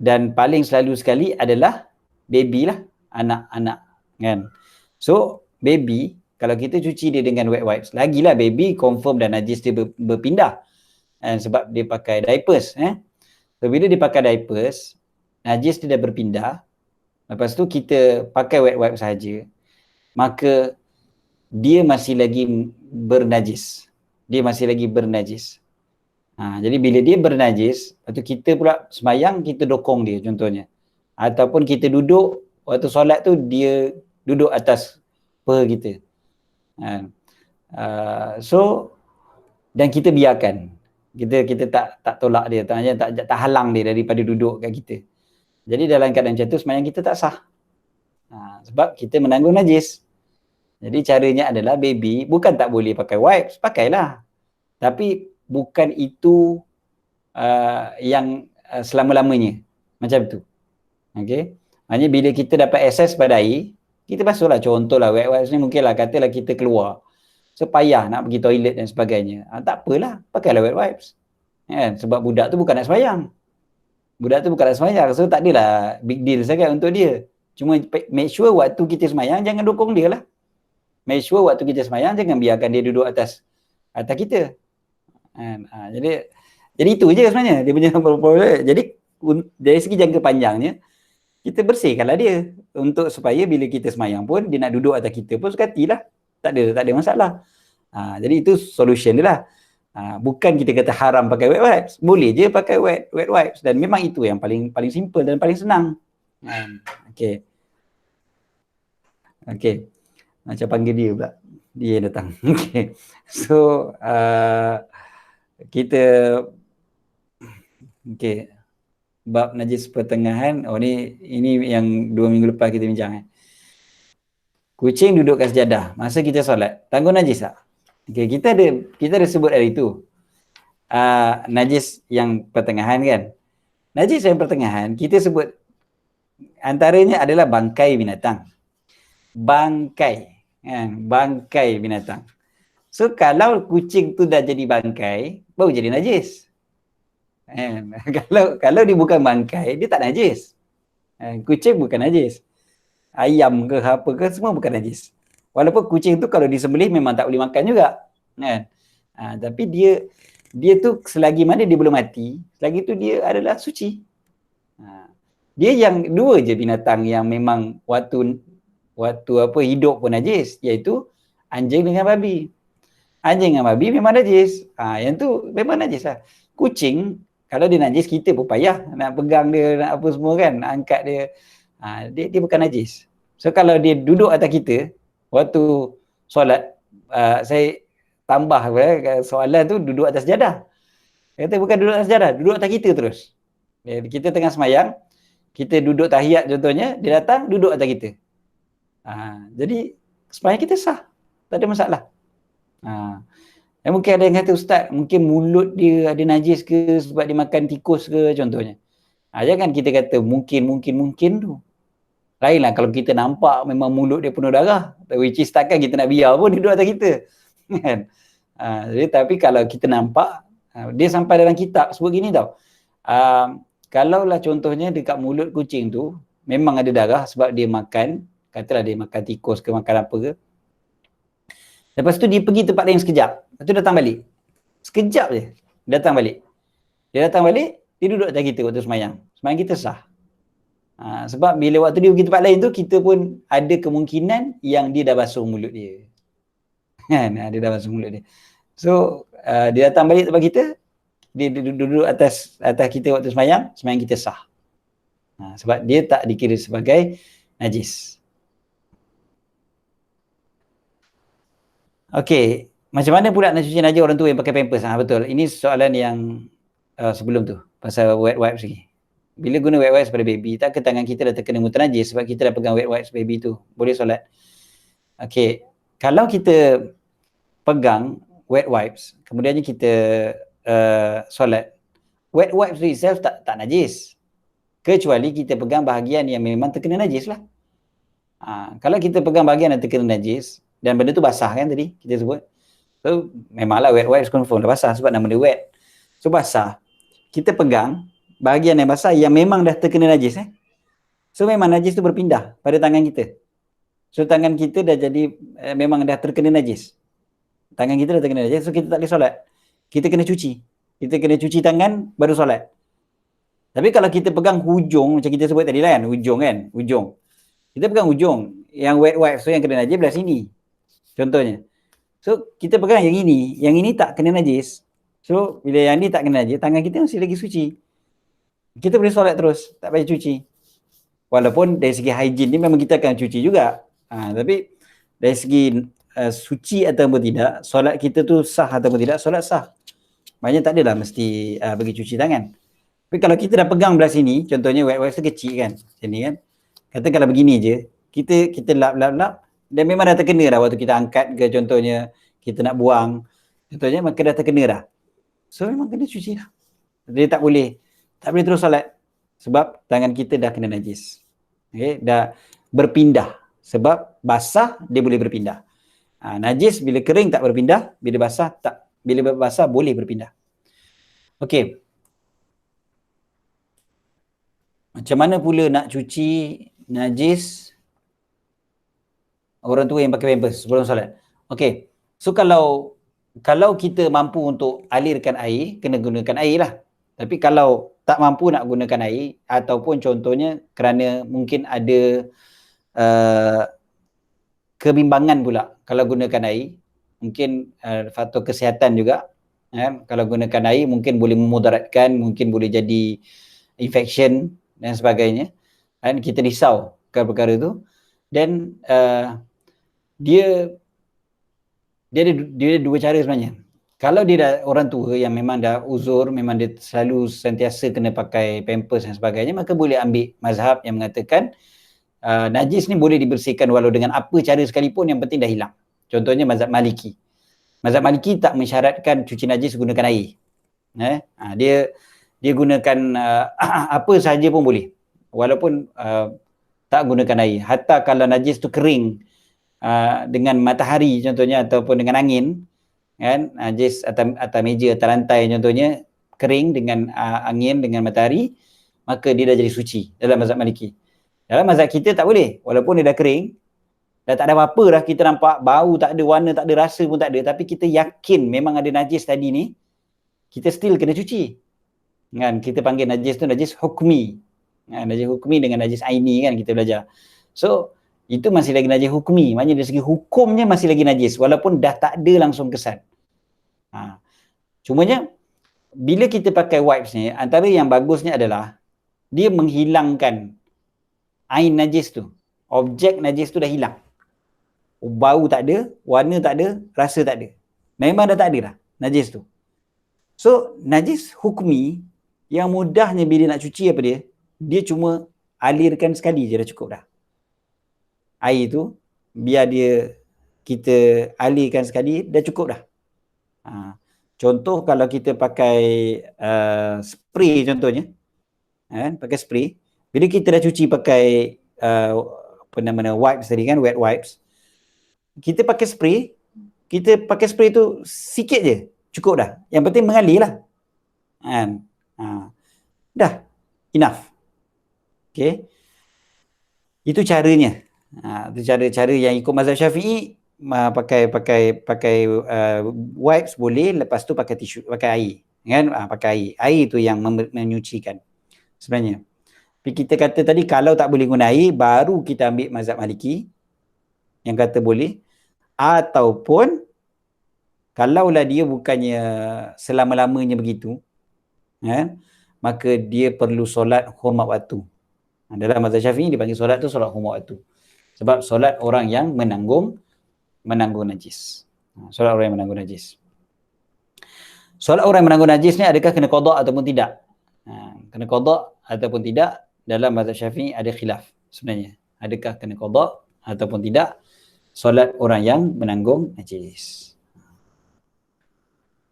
Dan paling selalu sekali adalah baby lah, anak-anak kan. So baby, kalau kita cuci dia dengan wet wipes, lagilah baby confirm dan najis dia berpindah. Sebab dia pakai diapers. So bila dia pakai diapers, najis dia dah berpindah. Lepas tu kita pakai wet wipe saja, maka dia masih lagi bernajis. Jadi bila dia bernajis, lepas tu kita pula semayang, kita dokong dia contohnya. Ataupun kita duduk, waktu solat tu dia duduk atas peha kita. Dan kita biarkan. Kita tak tolak dia, tak halang dia daripada duduk kat kita. Jadi dalam keadaan macam tu semayang kita tak sah. Sebab kita menanggung najis. Jadi caranya adalah baby bukan tak boleh pakai wipes, pakailah. Tapi bukan itu yang selama-lamanya. Macam tu. Okey. Maksudnya bila kita dapat akses pada air, kita basuhlah. Contohlah wet wipes ni mungkinlah katalah kita keluar. So payah nak pergi toilet dan sebagainya. Tak apalah, pakailah wet wipes. Kan? Sebab budak tu bukan nak semayang. So tak adalah big deal sangat untuk dia. Cuma make sure waktu kita semayang jangan dukung dia lah. Make sure waktu kita semayang jangan biarkan dia duduk atas kita. Jadi itu je sebenarnya dia punya problem. Jadi dari segi jangka panjangnya, kita bersihkanlah dia untuk supaya bila kita semayang pun dia nak duduk atas kita pun sekatilah. Tak ada masalah. Jadi itu solution dia lah. Bukan kita kata haram pakai wet wipes. Boleh je pakai wet wipes. Dan memang itu yang paling simple dan paling senang. Okey. Macam panggil dia pula. Dia yang datang. Okey. So, kita bab najis pertengahan. Ini yang 2 minggu lepas kita bincang. Kucing duduk kat sejadah masa kita solat, tanggung najis tak? Kita ada sebut hari tu. Najis yang pertengahan kan. Najis yang pertengahan kita sebut antaranya adalah bangkai binatang. Bangkai binatang. So kalau kucing tu dah jadi bangkai, baru jadi najis. Kalau dia bukan bangkai, dia tak najis. Kucing bukan najis. Ayam ke apa ke semua bukan najis. Walaupun kucing tu kalau disembelih memang tak boleh makan juga. Tapi dia tu selagi mana dia belum mati, selagi tu dia adalah suci. Dia yang dua je binatang yang memang waktu hidup pun najis, iaitu anjing dengan babi. Anjing dengan babi memang najis. Yang tu memang najis lah. Kucing, kalau dia najis, kita pun payah nak pegang dia, nak apa semua kan, nak angkat dia. Dia bukan najis. So kalau dia duduk atas kita, waktu solat, saya tambah soalan tu duduk atas sejadah. Kata bukan duduk atas sejadah, duduk atas kita terus. Kita tengah semayang, kita duduk tahiyat contohnya, dia datang duduk atas kita. Jadi semayang kita sah, tak ada masalah. Mungkin ada yang kata, Ustaz, mungkin mulut dia ada najis ke sebab dia makan tikus ke contohnya. Jangan kita kata mungkin tu. Lainlah kalau kita nampak memang mulut dia penuh darah, which is takkan kita nak biar pun dia duduk atas kita. Kan? Jadi, tapi kalau kita nampak, dia sampai dalam kitab sebut gini tau. Kalaulah contohnya dekat mulut kucing tu memang ada darah sebab dia makan, katalah dia makan tikus ke makan apa ke. Lepas tu dia pergi tempat lain sekejap. Lepas tu datang balik. Sekejap je datang balik. Dia datang balik, dia duduk atas kita waktu semayang. Semayang kita sah. Sebab bila waktu dia pergi tempat lain tu, kita pun ada kemungkinan yang dia dah basuh mulut dia. Dia dah basuh mulut dia. So, dia datang balik tempat kita, dia duduk atas kita waktu semayang kita sah. Sebab dia tak dikira sebagai najis. Okey, macam mana pula nak cuci najis orang tua yang pakai pampers? Betul. Ini soalan yang sebelum tu, pasal wet wipes lagi. Bila guna wet wipes pada baby, tak ke tangan kita dah terkena muka najis sebab kita dah pegang wet wipes baby tu? Boleh solat? Okey, kalau kita pegang wet wipes, kemudiannya kita solat, wet wipes tu itself tak najis. Kecuali kita pegang bahagian yang memang terkena najis lah. Kalau kita pegang bahagian yang terkena najis, dan benda tu basah kan tadi kita sebut, so memanglah wet wipes confirm dah basah sebab nama dia wet. So basah, kita pegang bahagian yang basah yang memang dah terkena najis. So memang najis tu berpindah pada tangan kita. So tangan kita dah jadi memang dah terkena najis. Tangan kita dah terkena najis, so kita tak boleh solat. Kita kena cuci. Kita kena cuci tangan baru solat. Tapi kalau kita pegang hujung, macam kita sebut tadi lah kan, hujung. Kita pegang hujung, yang wet wipes tu yang kena najis belah sini. Contohnya. So, kita pegang yang ini tak kena najis. So, bila yang ni tak kena najis, tangan kita masih lagi suci. Kita boleh solat terus, tak payah cuci. Walaupun dari segi hygiene ni memang kita akan cuci juga. Tapi dari segi suci ataupun tidak, solat kita tu sah ataupun tidak, solat sah. Maknanya tak adalah mesti bagi cuci tangan. Tapi kalau kita dah pegang belah sini, contohnya wet wipes tu kecil kan, sini kan. Kata kalau begini je, kita lap, dan memang dah terkena dah waktu kita angkat ke, contohnya kita nak buang, contohnya maka dah terkena dah. So memang kena cuci dah. Jadi tak boleh terus solat sebab tangan kita dah kena najis. Okay, dah berpindah. Sebab basah dia boleh berpindah. Najis bila kering tak berpindah, bila basah boleh berpindah. Okey. Macam mana pula nak cuci najis orang tua yang pakai pampers sebelum solat? Okey. So kalau kita mampu untuk alirkan air, kena gunakan air lah. Tapi kalau tak mampu nak gunakan air, ataupun contohnya kerana mungkin ada kebimbangan pula kalau gunakan air, mungkin faktor kesihatan juga. Kalau gunakan air mungkin boleh memudaratkan, mungkin boleh jadi infection dan sebagainya. Dan kita risau perkara tu. Dan dia ada dua cara sebenarnya. Kalau dia dah orang tua yang memang dah uzur, memang dia selalu sentiasa kena pakai pampers dan sebagainya, maka boleh ambil mazhab yang mengatakan najis ni boleh dibersihkan walau dengan apa cara sekalipun, yang penting dah hilang. Contohnya mazhab Maliki. Mazhab Maliki tak mensyaratkan cuci najis gunakan air. Dia gunakan apa sahaja pun boleh. Walaupun tak gunakan air. Hatta kalau najis tu kering dengan matahari contohnya, ataupun dengan angin, kan, najis atas meja, atas lantai contohnya, kering dengan angin, dengan matahari, maka dia dah jadi suci dalam mazhab Maliki. Dalam mazhab kita tak boleh. Walaupun dia dah kering, dah tak ada apa-apa dah, kita nampak bau tak ada, warna tak ada, rasa pun tak ada, tapi kita yakin memang ada najis tadi ni, kita still kena cuci. Kan, kita panggil najis tu najis hukmi. Najis hukmi dengan najis aini kan kita belajar. So itu masih lagi najis hukmi, maknanya dari segi hukumnya masih lagi najis walaupun dah tak ada langsung kesan. Cumanya bila kita pakai wipes ni, antara yang bagusnya adalah dia menghilangkan ain najis tu. Objek najis tu dah hilang. Bau tak ada, warna tak ada, rasa tak ada. Memang dah tak ada dah najis tu. So najis hukmi yang mudahnya bila nak cuci apa dia? Dia cuma alirkan sekali je dah cukup dah. Air tu biar dia kita alirkan sekali dah cukup dah. Contoh kalau kita pakai spray contohnya, pakai spray, bila kita dah cuci pakai apa nama wipes tadi kan, wet wipes, kita pakai spray tu sikit je, cukup dah. Yang penting mengalir lah. Dah, enough. Okay. Itu caranya. Itu cara yang ikut mazhab Syafi'i, pakai wipes boleh, lepas tu pakai tisu, pakai air. Kan? Pakai air. Air tu yang menyucikan sebenarnya. Tapi kita kata tadi kalau tak boleh guna air, baru kita ambil mazhab Maliki yang kata boleh. Ataupun kalaulah dia bukannya selama-lamanya begitu, maka dia perlu solat hormat waktu. Dalam mazhab Syafi'i dipanggil solat tu solat hormat waktu. Sebab solat orang yang menanggung najis. Solat orang yang menanggung najis. Solat orang yang menanggung najis ni adakah kena qada ataupun tidak? Kena qada ataupun tidak, dalam mazhab Syafi'i ada khilaf sebenarnya. Adakah kena qada ataupun tidak solat orang yang menanggung najis.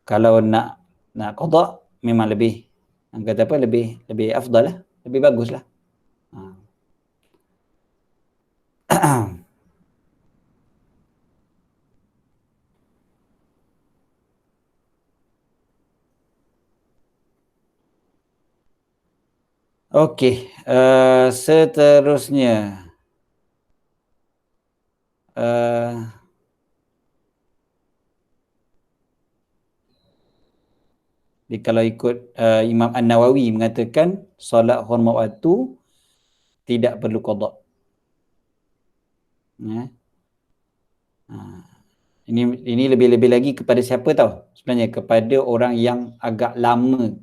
Kalau nak qada memang lebih kata apa, lebih afdal lah, lebih bagus lah. Okey, seterusnya kalau ikut Imam An-Nawawi mengatakan solat hormat waktu tidak perlu qada. Ini lebih-lebih lagi kepada siapa tahu? Sebenarnya kepada orang yang agak lama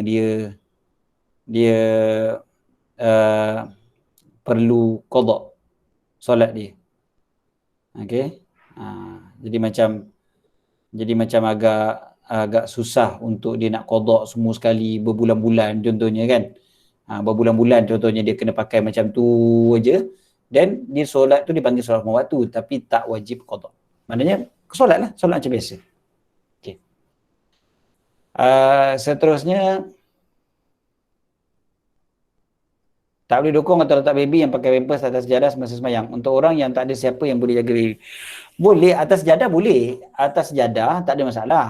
dia perlu qada solat dia. Okey. Jadi macam agak susah untuk dia nak qada semua sekali berbulan-bulan contohnya kan. Berbulan-bulan contohnya dia kena pakai macam tu aja, dan dia solat tu dipanggil solat hormat waktu tapi tak wajib qada. Maknanya solatlah, solat macam biasa. Okey. Seterusnya, tak boleh dukung atau letak baby yang pakai pampers atas sejadah semasa sembahyang. Untuk orang yang tak ada siapa yang boleh jaga baby, boleh atas sejadah, boleh atas sejadah, tak ada masalah.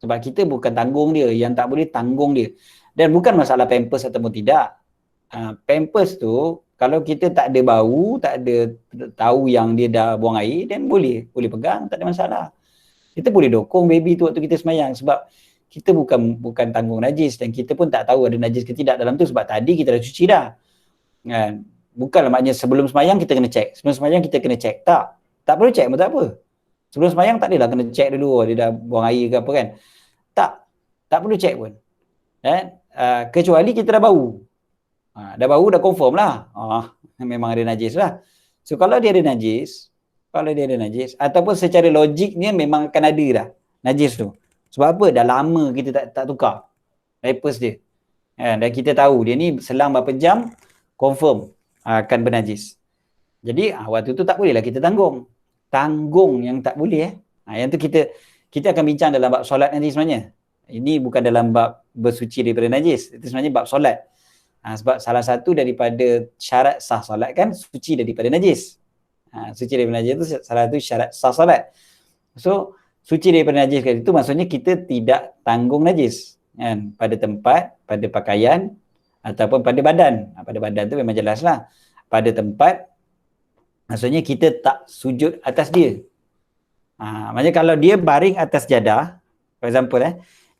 Sebab kita bukan tanggung dia, yang tak boleh tanggung dia. Dan bukan masalah pampers ataupun tidak. Pampers tu kalau kita tak ada bau, tak ada tahu yang dia dah buang air, dan boleh pegang, tak ada masalah. Kita boleh dokong baby tu waktu kita sembahyang sebab kita bukan tanggung najis, dan kita pun tak tahu ada najis ke tidak dalam tu sebab tadi kita dah cuci dah. Kan? Bukanlah maknanya sebelum sembahyang kita kena cek. Sebelum sembahyang kita kena cek. Tak perlu cek pun tak apa. Sebelum sembahyang tak adalah kena cek dulu dia dah buang air ke apa kan. Tak perlu cek pun. Kecuali kita dah bau. Dah bau dah confirm lah. Memang ada najis lah. So kalau dia ada najis, ataupun secara logiknya memang akan ada dah najis tu. Sebab apa? Dah lama kita tak tukar diapers dia. Dan kita tahu dia ni selang berapa jam confirm akan bernajis. Jadi waktu tu tak bolehlah kita tanggung yang tak boleh. Yang tu kita akan bincang dalam bab solat nanti sebenarnya. Ini bukan dalam bab bersuci daripada najis. Itu sebenarnya bab solat. Sebab salah satu daripada syarat sah solat kan suci daripada najis. Suci daripada najis itu salah satu syarat sah solat. So suci daripada najis itu maksudnya kita tidak tanggung najis kan, pada tempat, pada pakaian ataupun pada badan. Pada badan tu memang jelas lah. Pada tempat, maksudnya kita tak sujud atas dia. Maksudnya kalau dia baring atas jadah, for example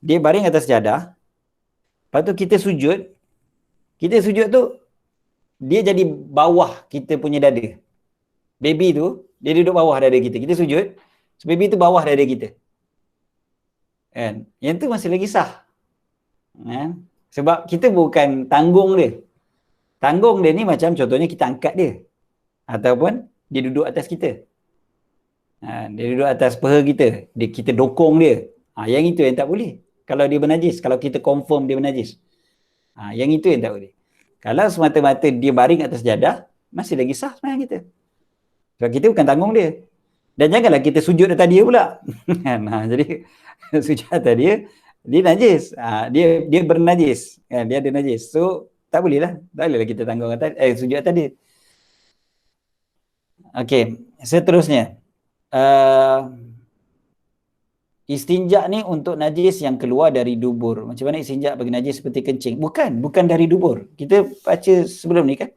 dia baring atas jadah, lepas tu kita sujud, Kita sujud tu, dia jadi bawah kita punya dada. Baby tu, dia duduk bawah dada kita. Kita sujud, so baby tu bawah dada kita. Kan? Yang tu masih lagi sah. Kan? Sebab kita bukan tanggung dia. Tanggung dia ni macam contohnya kita angkat dia. Ataupun dia duduk atas kita. Dia duduk atas peha kita. Kita dokong dia. Yang itu yang tak boleh. Kalau dia bernajis. Kalau kita confirm dia bernajis. Yang itu yang tak boleh. Kalau semata-mata dia baring atas jadah, masih lagi sah semayang kita. Sebab kita bukan tanggung dia. Dan janganlah kita sujud atas dia pula. Jadi sujud atas dia, dia najis. Dia bernajis. Dia ada najis. So, tak boleh lah. Tak boleh lah kita tanggung atas, sujud atas dia. Okey, seterusnya. Istinja ni untuk najis yang keluar dari dubur. Macam mana istinja bagi najis seperti kencing? Bukan dari dubur. Kita baca sebelum ni kan?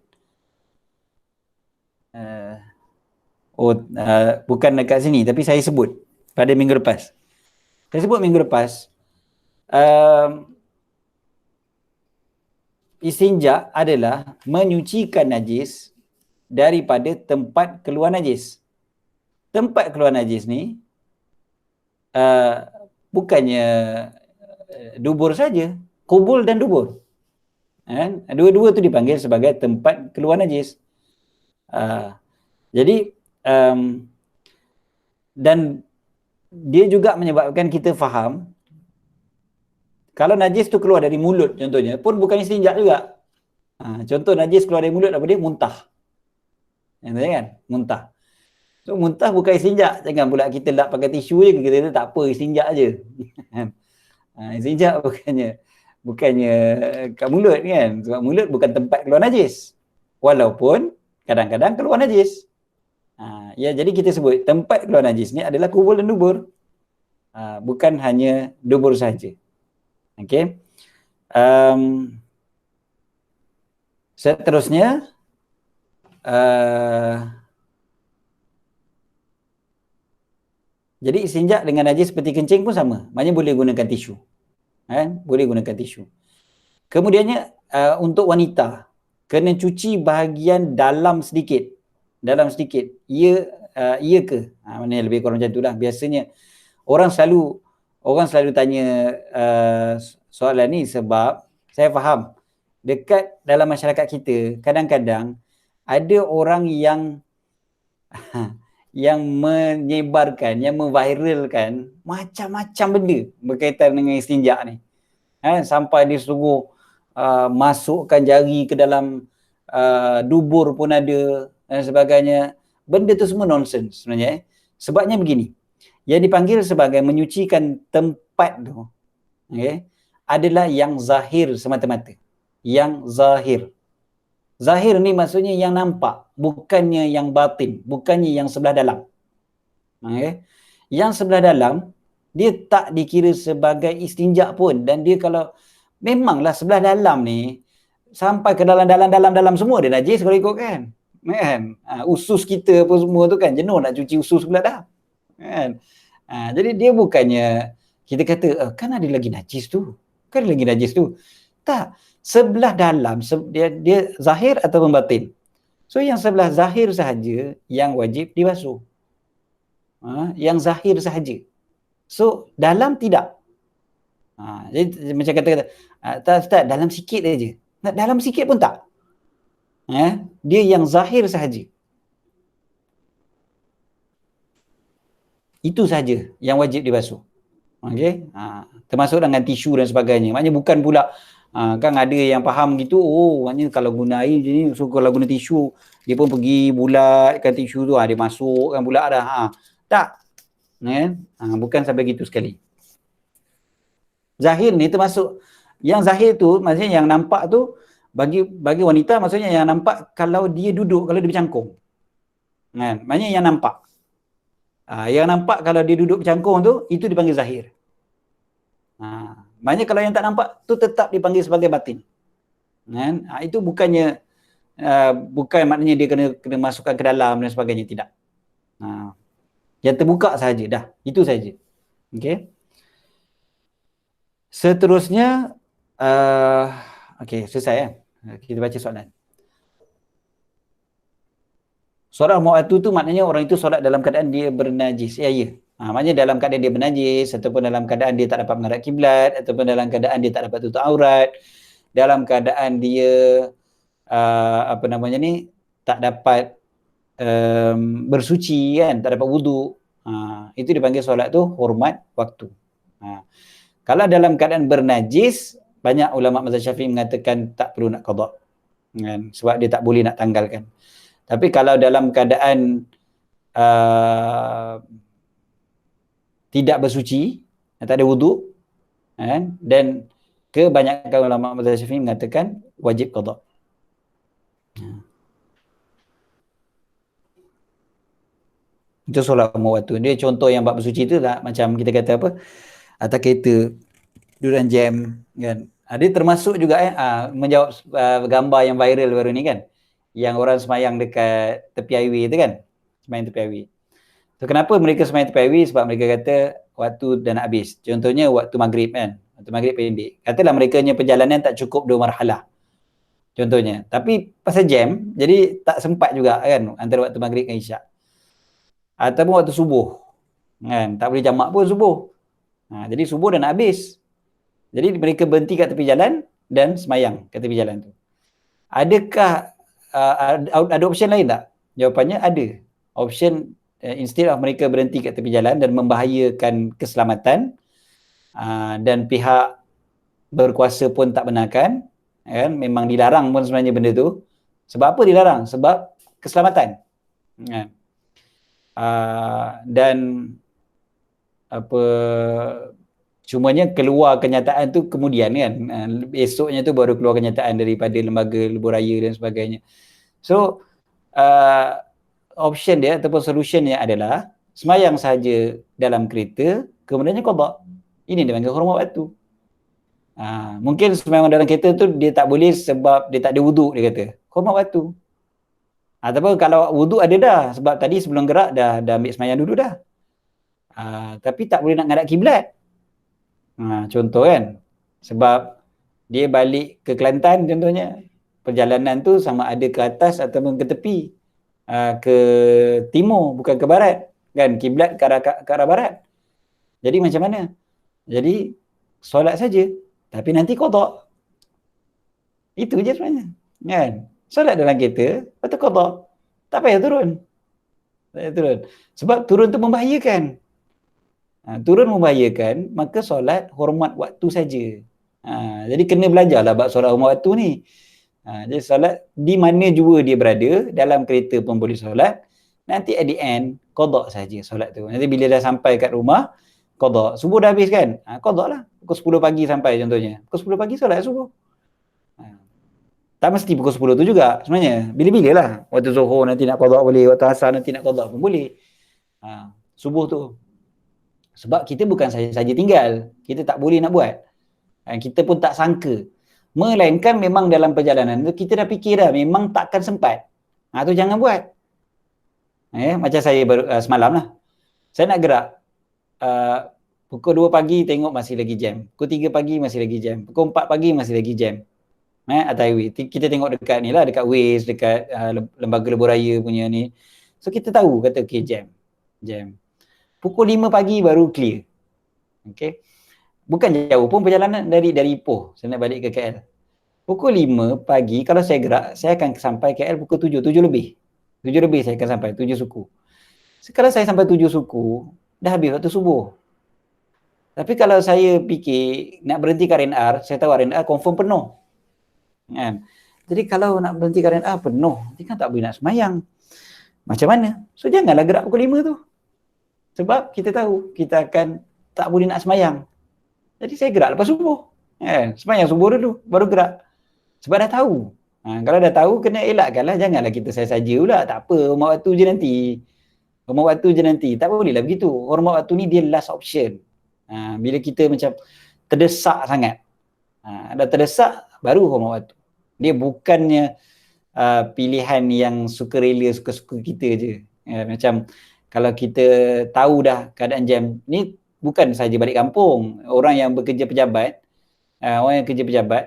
Bukan dekat sini, tapi saya sebut pada minggu lepas. Saya sebut minggu lepas, istinja adalah menyucikan najis daripada tempat keluar najis. Tempat keluar najis ni bukannya dubur saja, kubul dan dubur. Dua-dua tu dipanggil sebagai tempat keluar najis. Jadi dan dia juga menyebabkan kita faham kalau najis tu keluar dari mulut contohnya pun bukan istinja juga. Contoh najis keluar dari mulut apa dia? Muntah. Kan? Muntah. So muntah bukan istinja. Jangan pula kita lap pakai tisu je, kita tak apa, istinja je. Istinja bukannya kat mulut kan. Sebab mulut bukan tempat keluar najis. Walaupun kadang-kadang keluar najis. Jadi kita sebut tempat keluar najis ni adalah kubul dan dubur. Bukan hanya dubur saja. Okey. Seterusnya jadi istinja dengan najis seperti kencing pun sama. Maknanya boleh gunakan tisu. Boleh gunakan tisu. Kemudiannya untuk wanita kena cuci bahagian dalam sedikit. Dalam sedikit. Ya ke? Mana lebih kurang macam itulah. Biasanya orang selalu tanya soalan ni sebab saya faham dekat dalam masyarakat kita kadang-kadang ada orang yang menyebarkan, yang memviralkan macam-macam benda berkaitan dengan istinja ni. Sampai dia suruh masukkan jari ke dalam dubur pun ada dan sebagainya. Benda tu semua nonsense sebenarnya. Sebabnya begini, yang dipanggil sebagai menyucikan tempat tu adalah yang zahir semata-mata. Yang zahir. Zahir ni maksudnya yang nampak, bukannya yang batin, bukannya yang sebelah dalam. Yang sebelah dalam dia tak dikira sebagai istinja pun, dan dia kalau memanglah sebelah dalam ni sampai ke dalam semua dia najis kalau ikut kan. Usus kita apa semua tu kan jenuh nak cuci usus pula dah. Jadi dia bukannya kita kata kan ada lagi najis tu. Kan ada lagi najis tu. Tak. Sebelah dalam dia zahir atau batin. So yang sebelah zahir sahaja yang wajib dibasuh. Yang zahir sahaja. So dalam tidak. Jadi macam kata tak dalam sikit aja. Dalam sikit pun tak. Dia yang zahir sahaja. Itu sahaja yang wajib dibasuh. Okey. Termasuk dengan tisu dan sebagainya. Maknanya bukan pula kan ada yang faham gitu, maknanya kalau guna air je ni, so kalau guna tisu dia pun pergi bulatkan tisu tu, dia masukkan bulat dah. Tak. Bukan sampai gitu sekali. Zahir ni termasuk yang zahir tu maksudnya yang nampak tu bagi wanita maksudnya yang nampak kalau dia duduk, kalau dia bercangkung. Maknanya yang nampak. Yang nampak kalau dia duduk bercangkung tu, itu dipanggil zahir. Maknanya kalau yang tak nampak tu tetap dipanggil sebagai batin. Itu bukannya bukan maknanya dia kena masukkan ke dalam dan sebagainya, tidak. Yang terbuka sahaja dah, itu saja. Okey. Seterusnya okey, selesai . Kita baca soalan. Solat hormat waktu tu maknanya orang itu solat dalam keadaan dia bernajis. Ya, ya. Maknanya dalam keadaan dia bernajis, ataupun dalam keadaan dia tak dapat menghadap kiblat, ataupun dalam keadaan dia tak dapat tutup aurat, dalam keadaan dia apa namanya ni, tak dapat bersuci kan, tak dapat wuduk. Itu dipanggil solat tu hormat waktu. Kalau dalam keadaan bernajis, banyak ulama mazhab Syafi'i mengatakan tak perlu nak qada kan, sebab dia tak boleh nak tanggalkan. Tapi kalau dalam keadaan tidak bersuci, tak ada wuduk, kan, dan kebanyakan ulama mazhab Syafi'i mengatakan wajib qada. Itu solat lima waktu. Dia contoh yang bab bersuci tu lah, macam kita kata apa, atas kereta duran jam kan. Dia termasuk juga menjawab gambar yang viral baru ni kan, yang orang semayang dekat tepi highway tu kan, semayang tepi highway. So kenapa mereka semayang tepi highway? Sebab mereka kata waktu dah nak habis. Contohnya waktu maghrib kan, waktu maghrib pendek. Katalah mereka punya perjalanan tak cukup 2 marhalah contohnya, tapi pasal jam jadi tak sempat juga kan antara waktu maghrib dan isyak. Ataupun waktu subuh kan, tak boleh jamak pun subuh. Jadi subuh dah nak habis, jadi mereka berhenti kat tepi jalan dan semayang kat tepi jalan tu. Adakah ada option lain tak? Jawapannya ada. Option instead of mereka berhenti kat tepi jalan dan membahayakan keselamatan, dan pihak berkuasa pun tak benarkan kan, memang dilarang pun sebenarnya benda tu. Sebab apa dilarang? Sebab keselamatan kan. Dan apa, cumanya keluar kenyataan tu kemudian kan, esoknya tu baru keluar kenyataan daripada lembaga lebuh raya dan sebagainya. So option dia ataupun solutionnya adalah semayang sahaja dalam kereta, kemudiannya qada. Ini dia panggil hormat waktu. Mungkin semayang dalam kereta tu dia tak boleh sebab dia tak ada wuduk, dia kata hormat waktu. Ataupun kalau wuduk ada dah, sebab tadi sebelum gerak dah ambil semayang dulu dah. Tapi tak boleh nak ngadap kiblat. Contoh kan, sebab dia balik ke Kelantan contohnya, perjalanan tu sama ada ke atas ataupun ke tepi, ke timur bukan ke barat kan, kiblat ke arah barat. Jadi macam mana? Jadi solat saja, tapi nanti qada. Itu je sebenarnya kan. Solat dalam kereta, lepas tu qada. Tak payah turun. Tak payah turun. Sebab turun tu membahayakan. Turun membahayakan, maka solat hormat waktu saja. Jadi kena belajarlah bab solat hormat waktu ni. Jadi solat di mana jua dia berada, dalam kereta pun boleh solat. Nanti at the end qada saja solat tu. Nanti bila dah sampai kat rumah, qada. Subuh dah habis kan? Qada lah. Pukul 10 pagi sampai contohnya. Pukul 10 pagi solat subuh. Tak mesti pukul 10 tu juga sebenarnya. Bila-bila lah. Waktu Zuhur nanti nak qada boleh, waktu Asar nanti nak qada pun boleh. Subuh tu. Sebab kita bukan saja tinggal, kita tak boleh nak buat. Kita pun tak sangka. Melainkan memang dalam perjalanan tu kita dah fikir dah memang takkan sempat. Tu jangan buat. Macam saya baru semalam lah. Saya nak gerak. Pukul 2 pagi tengok masih lagi jam. Pukul 3 pagi masih lagi jam. Pukul 4 pagi masih lagi jam. Atas highway. Kita tengok dekat ni lah, dekat Waze, dekat lembaga lebuh raya punya ni. So kita tahu, kata okay, jam. Pukul 5 pagi baru clear. Okay. Bukan jauh pun perjalanan dari Ipoh. Saya nak balik ke KL. Pukul 5 pagi, kalau saya gerak, saya akan sampai KL pukul 7 lebih. 7 lebih saya akan sampai, 7 suku. Kalau saya sampai 7 suku, dah habis waktu subuh. Tapi kalau saya fikir nak berhenti ke RNR, saya tahu RNR confirm penuh. Kan? Jadi kalau nak berhenti ke RNR penuh, nanti kan tak boleh nak semayang. Macam mana? So janganlah gerak pukul 5 tu. Sebab kita tahu kita akan tak boleh nak semayang. Jadi saya gerak lepas subuh. Semayang subuh dulu, baru gerak. Sebab dah tahu. Kalau dah tahu, kena elakkanlah. Janganlah kita saja pula. Tak apa, hormat waktu je nanti. Hormat waktu je nanti. Tak bolehlah begitu. Hormat waktu ni dia last option. Bila kita macam terdesak sangat. Dah terdesak, baru hormat waktu. Dia bukannya pilihan yang sukarela, suka-suka kita je. Macam kalau kita tahu dah keadaan jam ni, bukan saja balik kampung, orang yang bekerja pejabat, orang yang kerja pejabat,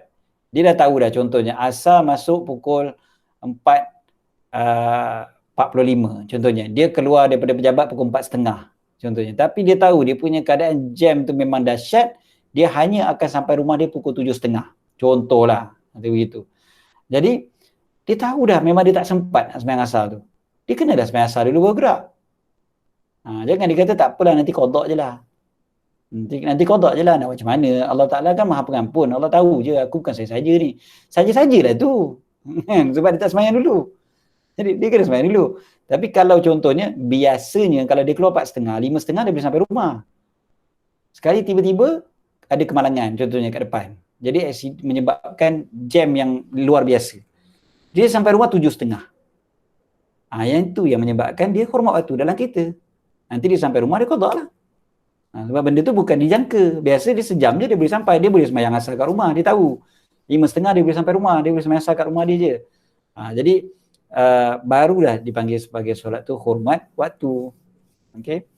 Dia dah tahu dah, contohnya asar masuk pukul 4.45 contohnya. Dia keluar daripada pejabat pukul 4.30 contohnya. Tapi dia tahu dia punya keadaan jam tu memang dahsyat, dia hanya akan sampai rumah dia pukul 7.30. Contohlah, nanti begitu. Jadi dia tahu dah memang dia tak sempat nak sembahyang asar tu. Dia kena dah sembahyang asar dulu baru gerak. Jangan dia kata tak apalah, nanti qada je lah. Nanti qada je lah, nak macam mana. Allah Ta'ala kan maha pengampun. Allah tahu je aku bukan saya saja ni. Saja-sajalah tu. Sebab dia tak sembahyang dulu. Jadi dia kena sembahyang dulu. Tapi kalau contohnya, biasanya kalau dia keluar 4.30, 5.30 dia boleh sampai rumah. Sekali tiba-tiba ada kemalangan contohnya kat depan. Jadi menyebabkan jam yang luar biasa. Dia sampai rumah 7.30. Yang itu yang menyebabkan dia hormat waktu dalam kereta. Nanti dia sampai rumah, dia qada lah. Sebab benda tu bukan dijangka. Biasa dia sejam je dia boleh sampai. Dia boleh sembahyang asar kat rumah. Dia tahu 5.30 dia boleh sampai rumah. Dia boleh sembahyang asar kat rumah dia je. Jadi barulah dipanggil sebagai solat tu hormat waktu. Okay.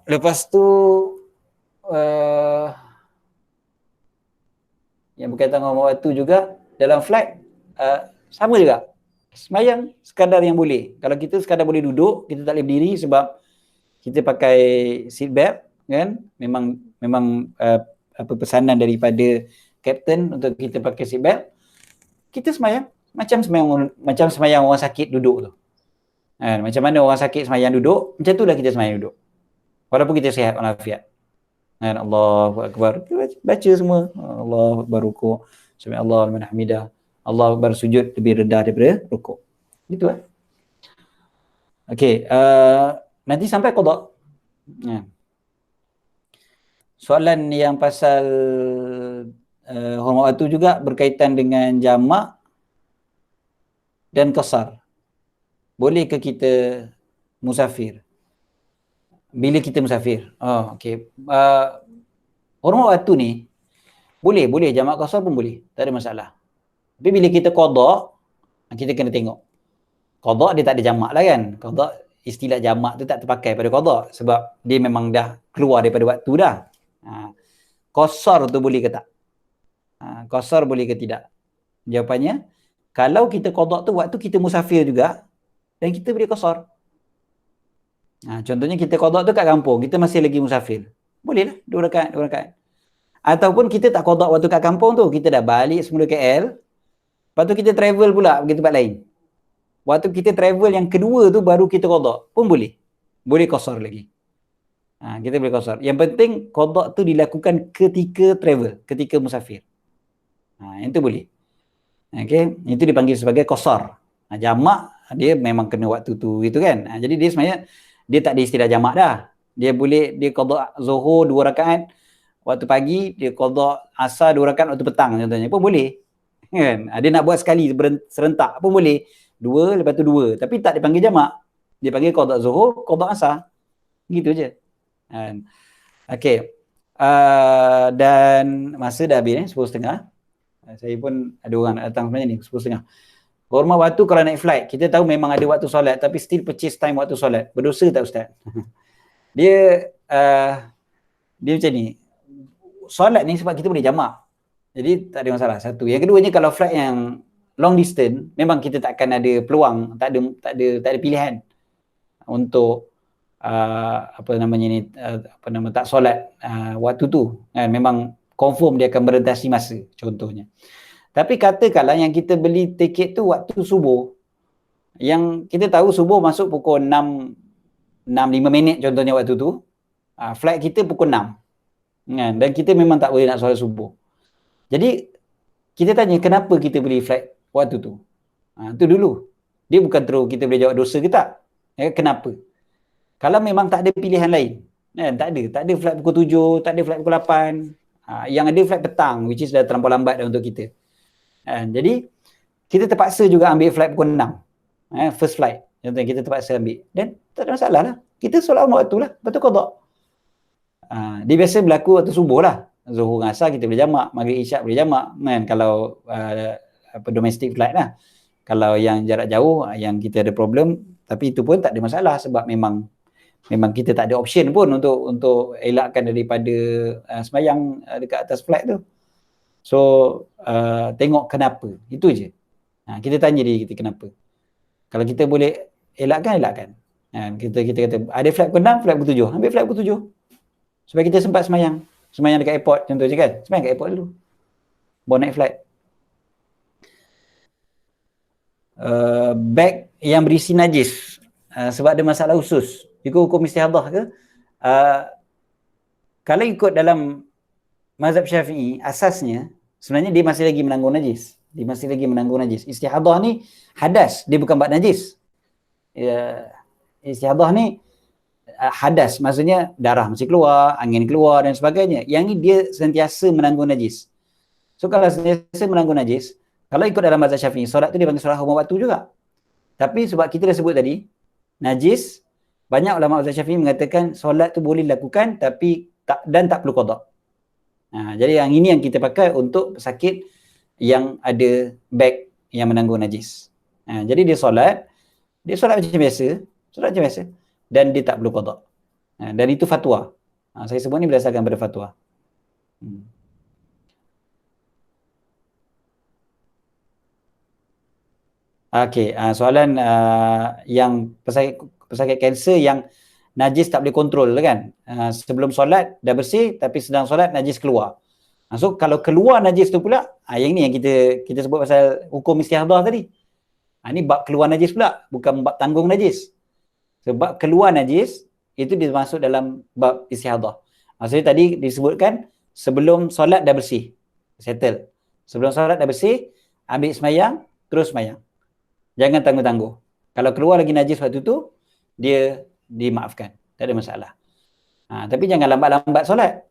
Lepas tu yang berkaitan dengan waktu juga dalam flight sama juga. Sembahyang sekadar yang boleh. Kalau kita sekadar boleh duduk, kita tak boleh berdiri sebab kita pakai seat belt kan. Memang apa pesanan daripada kapten untuk kita pakai seat belt. Kita sembahyang macam sembahyang orang sakit duduk tu. Macam mana orang sakit sembahyang duduk, macam itulah kita sembahyang duduk. Walaupun kita sihat walafiat. Allahu akbar. Baca semua. Allahu akbar rukuk. Subhanallah liman hamidah. Allahu akbar sujud lebih rendah daripada rukuk. Gitu lah. Okey, nanti sampai qada. Soalan yang pasal hormat waktu juga berkaitan dengan jamak dan qasar. Boleh ke kita musafir? Bila kita musafir? Okey. Hormat waktu ni boleh jamak qasar pun boleh, tak ada masalah. Tapi bila kita qada, kita kena tengok. Qada dia tak ada jamak lah kan. Qada, istilah jamak tu tak terpakai pada qada sebab dia memang dah keluar daripada waktu dah. Qasar tu boleh ke tak? Qasar boleh ke tidak? Jawapannya, kalau kita qada tu waktu kita musafir juga dan kita boleh qasar. Contohnya kita qada tu kat kampung, kita masih lagi musafir. Bolehlah 2 rakaat. Ataupun kita tak qada waktu kat kampung tu, kita dah balik semula KL. Lepas tu kita travel pula pergi tempat lain. Waktu kita travel yang kedua tu baru kita qada pun boleh. Boleh qasar lagi. Kita boleh qasar. Yang penting qada tu dilakukan ketika travel, ketika musafir. Yang tu boleh. Okey, itu dipanggil sebagai qasar. Jamak dia memang kena waktu tu gitu kan. Jadi dia sebenarnya dia tak ada istilah jamak dah. Dia qada Zuhur 2 rakaat waktu pagi, dia qada Asar 2 rakaat waktu petang contohnya pun boleh. Kan? Dia nak buat sekali serentak pun boleh. 2 lepas tu 2. Tapi tak dipanggil jamak. Dia panggil qada Zuhur, qada Asar. Gitu je. Okey. Dan masa dah habis 10.30. Saya pun ada orang nak datang sebenarnya ni 10.30. Hormat waktu kalau naik flight, kita tahu memang ada waktu solat tapi still purchase time waktu solat. Berdosa tak Ustaz? Dia macam ni. Solat ni sebab kita boleh jamak. Jadi tak ada masalah. Satu. Yang keduanya kalau flight yang long distance, memang kita takkan ada peluang, tak ada pilihan untuk tak solat waktu tu. Memang confirm dia akan berhentasi masa contohnya. Tapi katakanlah yang kita beli tiket tu waktu subuh, yang kita tahu subuh masuk pukul 6.05 contohnya waktu tu, flight kita pukul 6 kan? Dan kita memang tak boleh nak solat subuh. Jadi kita tanya kenapa kita beli flight waktu tu. Tu dulu. Dia bukan terus kita boleh jawab dosa ke tak. Kenapa? Kalau memang tak ada pilihan lain, tak ada flight pukul 7, tak ada flight pukul 8, yang ada flight petang, which is dah terlampau lambat dah untuk kita. Jadi kita terpaksa juga ambil flight pukul 6, first flight contohnya kita terpaksa ambil, dan tak ada masalah lah, kita solat waktu lah, lepas tu qada. Dia biasa berlaku waktu subuh lah, Zuhur dengan Asar kita boleh jamak, Maghrib Isyak boleh jamak kan, kalau domestic flight lah. Kalau yang jarak jauh yang kita ada problem, tapi itu pun tak ada masalah sebab memang kita tak ada option pun untuk elakkan daripada sembahyang dekat atas flight tu. So tengok kenapa, itu je. Kita tanya diri kita kenapa. Kalau kita boleh elakkan. Kita kata ada flight Penang, flight pukul 7, ambil flight pukul 7 supaya kita sempat semayang dekat airport contoh je kan, semayang kat airport dulu baru naik flight. Beg yang berisi najis sebab ada masalah usus, ikut hukum istihadah ke? Kalau ikut dalam mazhab Syafi'i, asasnya sebenarnya dia masih lagi menanggung najis. Istihadah ni hadas, dia bukan bab najis. Istihadah ni hadas, maksudnya darah masih keluar, angin keluar dan sebagainya. Yang ni dia sentiasa menanggung najis. So kalau sentiasa menanggung najis, kalau ikut dalam mazhab Syafi'i, solat tu dia panggil solat hurma waktu juga. Tapi sebab kita dah sebut tadi, najis, banyak ulama mazhab Syafi'i mengatakan solat tu boleh dilakukan tapi tak perlu qada. Jadi yang ini yang kita pakai untuk pesakit yang ada beg yang menanggung najis. Jadi dia solat macam biasa dan dia tak perlu qada. Dan itu fatwa. Saya sebut ni berdasarkan pada fatwa. Okey, soalan yang pesakit kanser yang najis tak boleh kontrol kan. Sebelum solat dah bersih tapi sedang solat najis keluar. So kalau keluar najis tu pula, yang ni yang kita sebut pasal hukum istihadah tadi. Ni bab keluar najis pula, bukan bab tanggung najis. Sebab keluar najis itu dimasuk dalam bab istihadah. Maksudnya tadi disebutkan sebelum solat dah bersih, settle. Sebelum solat dah bersih, ambil semayang, terus semayang. Jangan tangguh-tangguh. Kalau keluar lagi najis waktu tu, dia dimaafkan. Tak ada masalah. Tapi jangan lambat-lambat solat.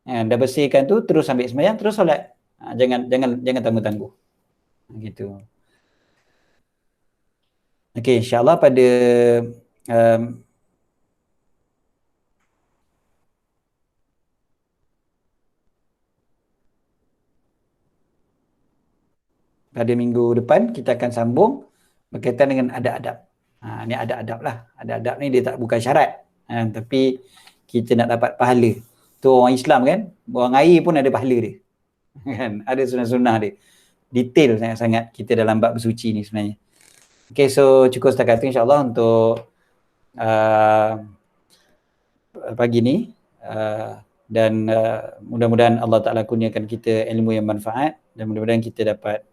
Dah bersihkan tu, terus ambil semayang, terus solat. Jangan tangguh-tangguh. Gitu. Okey, insyaAllah pada pada minggu depan kita akan sambung berkaitan dengan adab-adab. Ni adab-adab lah. Adab-adab ni dia bukan syarat. Tapi kita nak dapat pahala. Tu orang Islam kan, buang air pun ada pahala dia. Kan? Ada sunnah-sunnah dia. Detail sangat-sangat kita dalam bab bersuci ni sebenarnya. Okay, so cukup setakat tu insyaAllah untuk pagi ni. Dan mudah-mudahan Allah Ta'ala kurniakan kita ilmu yang manfaat dan mudah-mudahan kita dapat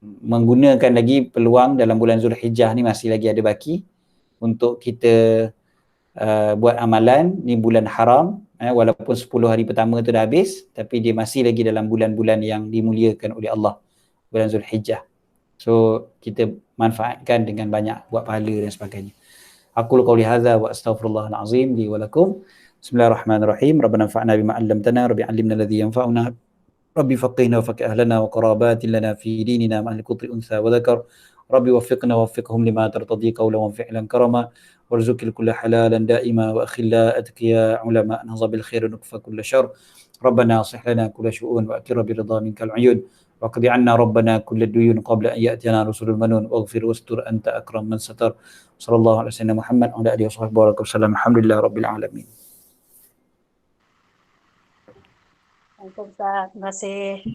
menggunakan lagi peluang dalam bulan Zulhijjah ni, masih lagi ada baki untuk kita buat amalan. Ni bulan haram, walaupun 10 hari pertama tu dah habis, tapi dia masih lagi dalam bulan-bulan yang dimuliakan oleh Allah, bulan Zulhijjah. So kita manfaatkan dengan banyak, buat pahala dan sebagainya. Aqulu qawli hadza wa astaghfirullahal azim li wa lakum. Bismillahirrahmanirrahim. Rabbana fa'na bima 'allamtana, rabbi 'allimna alladhi yanfa'una, rabbi faqihna wa faqih ahlana wa qarabatin lana fi dinina ma'al qutri unsa wa dhakar. Rabbi waffiqna waffiqhum lima tartadi qawlan wa fi'lan karama warzuqil kulla halalan daima wa akhilla atqiya ulama nahza bil khair nukfa kulla syarr. Rabbana aslih lana kulla syu'un wa akir biridha minkal uyun wa qadi 'anna rabbana kulla duyun qabla an ya'tiyana rusulul manun waghfir wastur anta akram man satar. Sallallahu alaihi wasallam Muhammad wa ala alihi wasallam. Alhamdulillah rabbil alamin. Waalaikumsalam. Terima kasih.